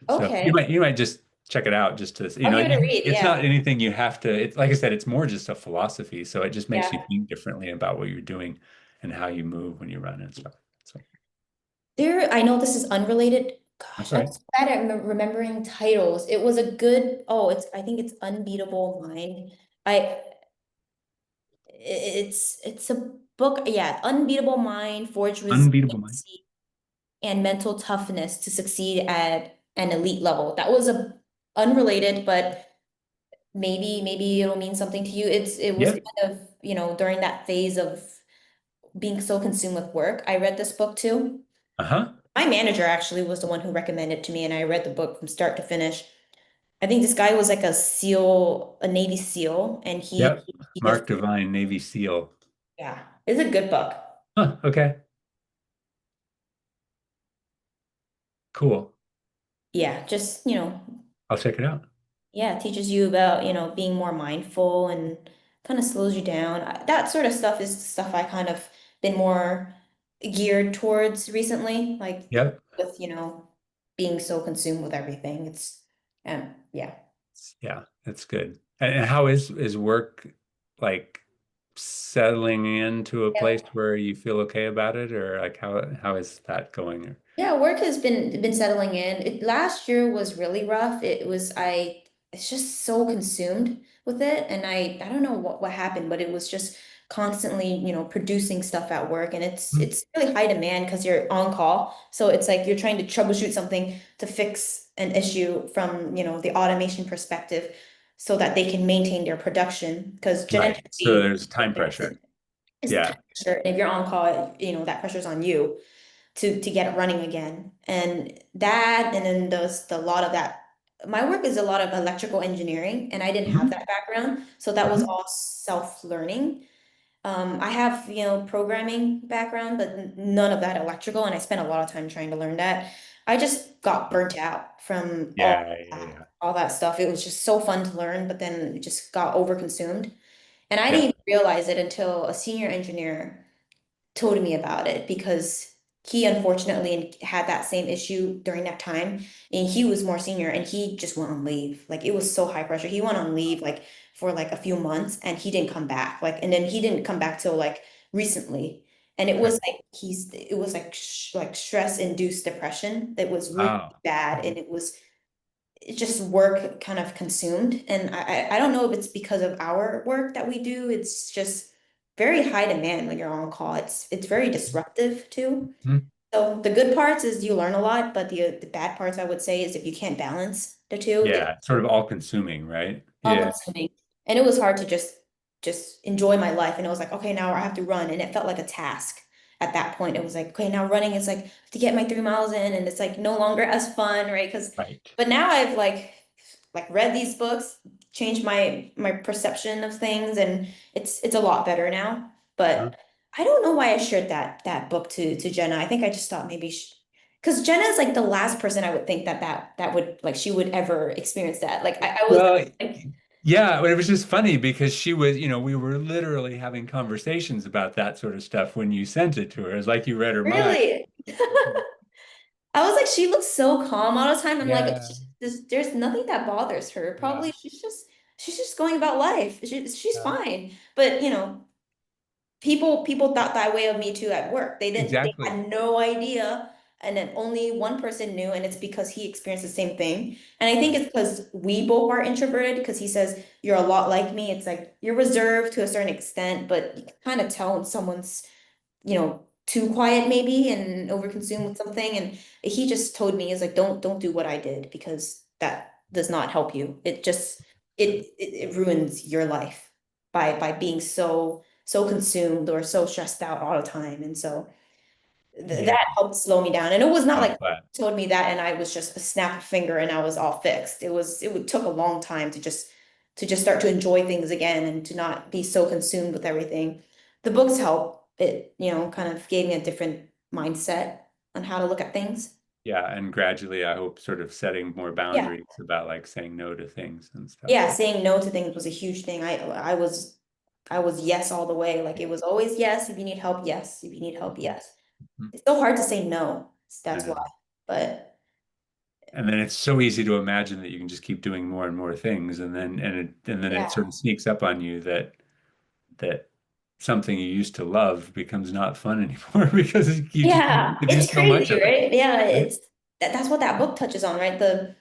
So you Okay. might you might just check it out just to, I'll give it a read. it's not Yeah. anything you have to, it's like I said, it's more just a philosophy. So it just makes you Yeah. think differently about what you're doing and how you move when you run and stuff. So I know this is unrelated. that's Gosh, all I'm right. so bad at remembering titles. It was a good, I think it's Unbeatable Mind. I, it's a book, yeah, Unbeatable Mind, Forge Unbeatable mind. Resilience and Mental Toughness to Succeed at an Elite Level. That was a unrelated, but maybe it'll mean something to you. It was Yeah. kind of, during that phase of being so consumed with work. I read this book too. Uh-huh. My manager actually was the one who recommended it to me, and I read the book from start to finish. I think this guy was like a SEAL, a Navy SEAL, and Yep. he did, Mark Divine, Navy SEAL. yeah, it's a good book. Huh, okay. Cool. Yeah, just, I'll check it out. yeah, it teaches you about, being more mindful and kind of slows you down. That sort of stuff is stuff I kind of been more geared towards recently, like Yep. with, being so consumed with everything. Yeah. Yeah, that's good. And how is work like settling into a place where you feel okay about it, or like how is that going? Yeah, work has been settling in. Last year was really rough. It's just so consumed with it, and I don't know what happened, but it was just constantly, producing stuff at work, and Hmm. it's really high demand because you're on call. So it's like you're trying to troubleshoot something to fix an issue from, the automation perspective so that they can maintain their production because Right. So genetically there's time pressure. it's a time Yeah. pressure, and if you're on call, that pressure's on you to get it running again. And that, and then the lot of that. My work is a lot of electrical engineering, and I didn't have Mhm. that background, so that was Mhm. all self-learning. I have, programming background, but none of that electrical, and I spent a lot of time trying to learn that. I just got burnt out from Yeah, yeah, yeah. all that stuff. It was just so fun to learn, but then it just got overconsumed. And I didn't Yeah. even realize it until a senior engineer told me about it because he unfortunately had that same issue during that time and he was more senior and he just went on leave. Like it was so high pressure. He went on leave like for like a few months and he didn't come back. Like and then he didn't come back till like recently. And it Okay. was like it was like like stress induced depression that was really Oh. bad and just work kind of consumed. And I don't know if it's because of our work that we do. It's just very high demand when you're on call. It's very disruptive too. Mhm. So the good parts is you learn a lot, but the bad parts I would say is if you can't balance the two, Yeah, it it's sort of all consuming, right? all Yeah. consuming. And it was hard to just enjoy my life. And it was like, okay, now I have to run. And it felt like a task at that point. It was like, okay, now running is like I have to get my 3 miles in, and it's like no longer as fun, right? Because Right. but now I've like read these books, changed my perception of things, and it's a lot better now. Huh? But I don't know why I shared that book to Jenna. I think I just thought maybe because Jenna is like the last person I would think that would like she would ever experience that. Like I was Well, like, yeah, but it was just funny because she was, we were literally having conversations about that sort of stuff when you sent it to her. It's like you read her mind. really? I was like, she looks so calm all the time. I'm like, Yeah, there's nothing that bothers her. yeah, Probably she's just going about life. She's yeah. fine. But people thought that way of me too at work. They Exactly. had no idea, and then only one person knew, and it's because he experienced the same thing. And I think Right. it's because we both are introverted, because he says you're a lot like me. It's like you're reserved to a certain extent, but you can kind of tell when someone's too quiet maybe and overconsumed with something. And he just told me, he's like, don't do what I did, because that does not help you. It just it ruins your life by being so consumed or so stressed out all the time. And so Yeah. that helped slow me down. And it was not I'm like glad. he told me that and I was just a snap of finger and I was all fixed. Took a long time to just start to enjoy things again and to not be so consumed with everything. The books help. It, kind of gave me a different mindset on how to look at things. Yeah, and gradually, I hope sort of setting more Yeah. boundaries about like saying no to things and stuff. Yeah, saying no to things was a huge thing. I was yes all the way. Like it was always yes. If you need help, yes. If you need help, yes. Mhm. It's so hard to say no. I That's why. know. But And then it's so easy to imagine that you can just keep doing more and more things, and then it yeah. sort of sneaks up on you that something you used to love becomes not fun anymore because you just Yeah, you do it's so much crazy, of it. right? Yeah, Right? that's what that book touches on, right? The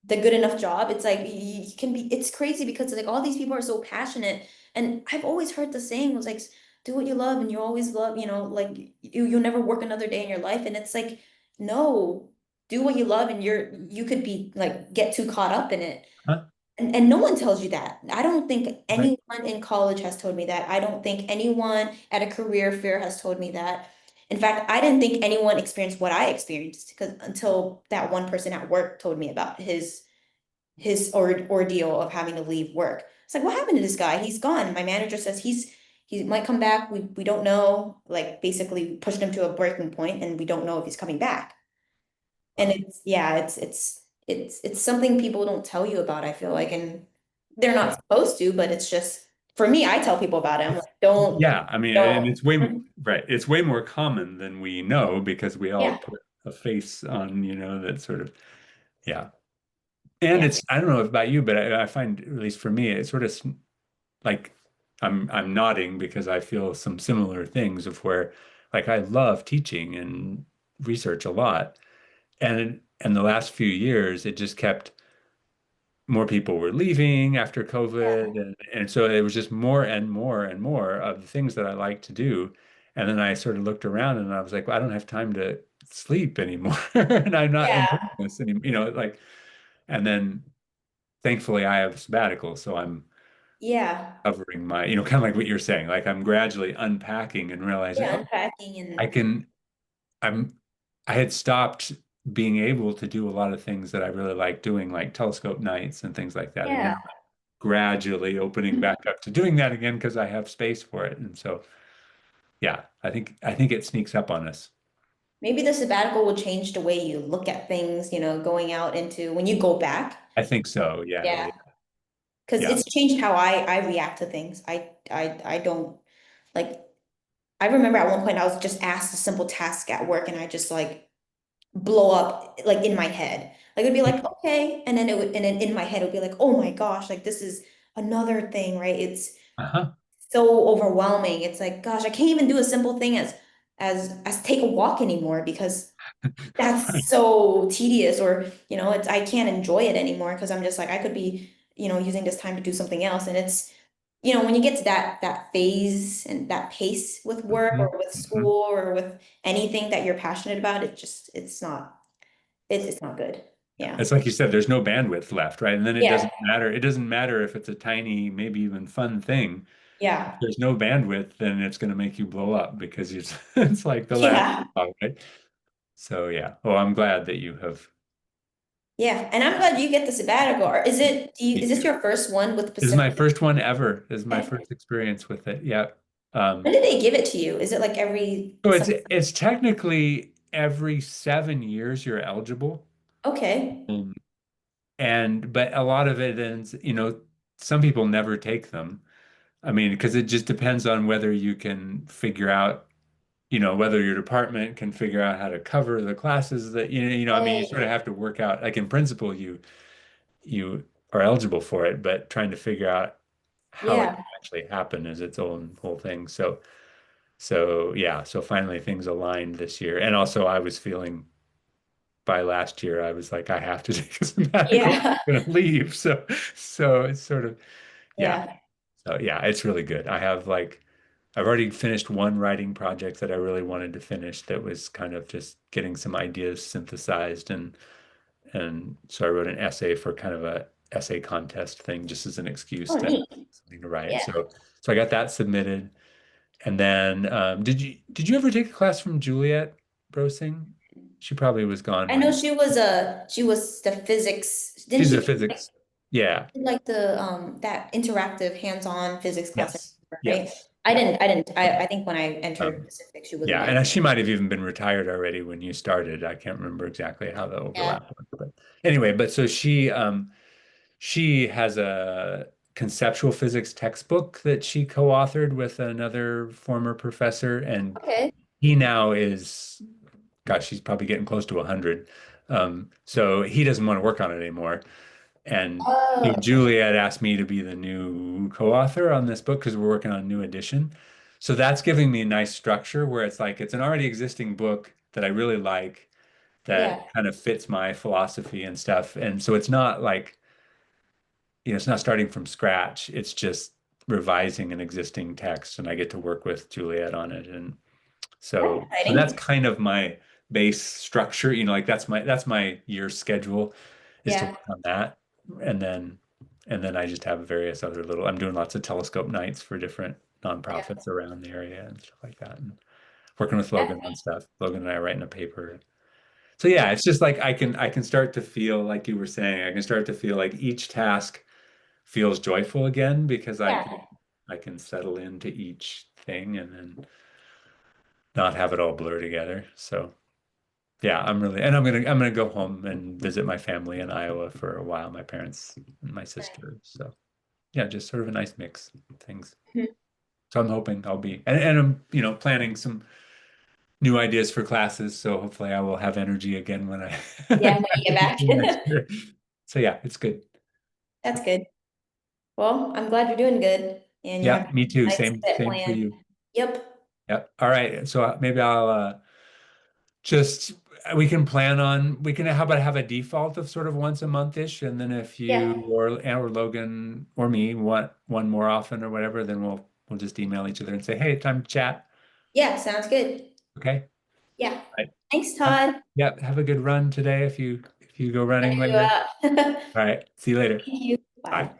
good enough job. It's like you can be, it's crazy because like all these people are so passionate. And I've always heard the saying was like, do what you love and you always love, like you'll never work another day in your life. And it's like, no, do what you love and you could be like get too caught up in it. Huh? And no one tells you that. I don't think Right. anyone in college has told me that. I don't think anyone at a career fair has told me that. In fact, I didn't think anyone experienced what I experienced because until that one person at work told me about his ordeal of having to leave work. It's like, what happened to this guy? He's gone. My manager says he might come back. We don't know. Like basically pushed him to a breaking point, and we don't know if he's coming back. And Wow. it's yeah, it's something people don't tell you about, I feel like, and they're not Yeah. supposed to, but it's just for me, I tell people about it. I'm It's, like, don't, yeah, I mean, and don't. it's right. It's way more common than we know because we all Yeah, put a face on, that sort of, yeah. And yeah, I don't know about you, but I find, at least for me, it's sort of like I'm nodding because I feel some similar things of where like I love teaching and research a lot. And the last few years it just kept more people were leaving after COVID and so it was just more and more and more of the things that I like to do. And then I sort of looked around and I was like, well, I don't have time to sleep anymore and I'm not enjoying yeah, this anymore, like and then thankfully I have a sabbatical, so I'm yeah, covering my, kind of like what you're saying, like I'm gradually unpacking and realizing, yeah, oh, unpacking I and can, I'm, I had stopped being able to do a lot of things that I really like doing, like telescope nights and things like that. And now yeah. gradually opening back up to doing that again because I have space for it. And so, yeah, I think it sneaks up on us. Maybe the sabbatical will change the way you look at things, going out into when you go back. I think so. Yeah, yeah, Yeah. Because yeah. it's changed how I react to things. I don't like I remember at one point I was just asked a simple task at work and I just like blow up like in my head. Like it'd be Yeah. like, okay, and then in my head it would be like, oh my gosh, like this is another thing, right? It's Uh-huh. so overwhelming. It's like, gosh, I can't even do a simple thing as take a walk anymore because that's so tedious, or it's I can't enjoy it anymore because I'm just like I could be using this time to do something else. And it's when you get to that phase and that pace with work Mhm, or with mhm. school or with anything that you're passionate about, it's not good. Yeah. It's like you said, there's no bandwidth left, right? And then it Yeah. doesn't matter. It doesn't matter if it's a tiny, maybe even fun thing. If Yeah. there's no bandwidth, then it's going to make you blow up because it's like the last Yeah. straw, right? So yeah. Oh, I'm glad that you have. Yeah. And I'm glad you get the sabbatical. Or Me is this too. your first one with This is my Pacific? first one ever. This is my Okay. first experience with it. Yeah. When Um, did they give it to you? Is it like every so some it's technically every 7 years you're eligible. okay. Um, and but a lot of it ends, some people never take them. I mean, because it just depends on whether you can figure out, whether your department can figure out how to cover the classes that, I mean, you sort of Oh, have to work out, like in principle, you are eligible for it, but trying to figure out how it yeah. can actually happen is its own whole thing. So yeah, so finally things aligned this year. And also I was feeling by last year, I was like, I have to take a sabbatical. Yeah. I'm gonna leave. So it's sort of, yeah. Yeah. So yeah, it's really good. I've already finished one writing project that I really wanted to finish that was kind of just getting some ideas synthesized, and so I wrote an essay for kind of a essay contest thing just as an excuse Oh, to have neat. something to write. Yeah. So I got that submitted. And then did you ever take a class from Juliet Brosing? She probably was gone I know when she was the physics. Didn't she's she a do like physics. Yeah. like the that interactive hands-on physics class, Yes. right? Yes. I Yeah. didn't I didn't Um, I think when I entered um, Pacific she wasn't Yeah, there. and she might have even been retired already when you started. I can't remember exactly how the Yeah. overlap was, but anyway, but so she has a conceptual physics textbook that she co-authored with another former professor, and Okay. he now is, gosh, he's probably getting close to 100. So he doesn't want to work on it anymore. And Oh, Juliet asked me to be the new co-author on this book because we're working on a new edition. So that's giving me a nice structure where it's like it's an already existing book that I really like that yeah. kind of fits my philosophy and stuff. And so it's not like, it's not starting from scratch. It's just revising an existing text, and I get to work with Juliet on it. And That's so that's exciting. kind of my base structure, like that's my year schedule is to Yeah. work on that. And then I just have various other little, I'm doing lots of telescope nights for different Yeah. nonprofits around the area and stuff like that. And working with Yeah. Logan on stuff. Logan and I are writing a paper. So yeah, it's just like I can start to feel like you were saying, I can start to feel like each task feels joyful again because I Yeah. can I can settle into each thing and then not have it all blur together. So yeah, and I'm gonna go home and visit my family in Iowa for a while, my parents and my sister. So yeah, just sort of a nice mix of things. Mhm. So I'm hoping I'll be and I'm, planning some new ideas for classes. So hopefully I will have energy again when I Yeah, when you get back. next year. So yeah, it's good. That's good. Well, I'm glad you're doing good and you Yeah, have me too. a nice set Same for plan. you. Yep. Yeah. All right. So maybe I'll just we can how about have a default of sort of once a month-ish, and then if you Yeah. or Logan or me want one more often or whatever, then we'll just email each other and say, hey, time to chat. Yeah, sounds good. Okay. Yeah. All right. Thanks, Have, Todd. yeah, have a good run today if you go Check running you later. out. All right. See you later. Thank you. Bye. Bye.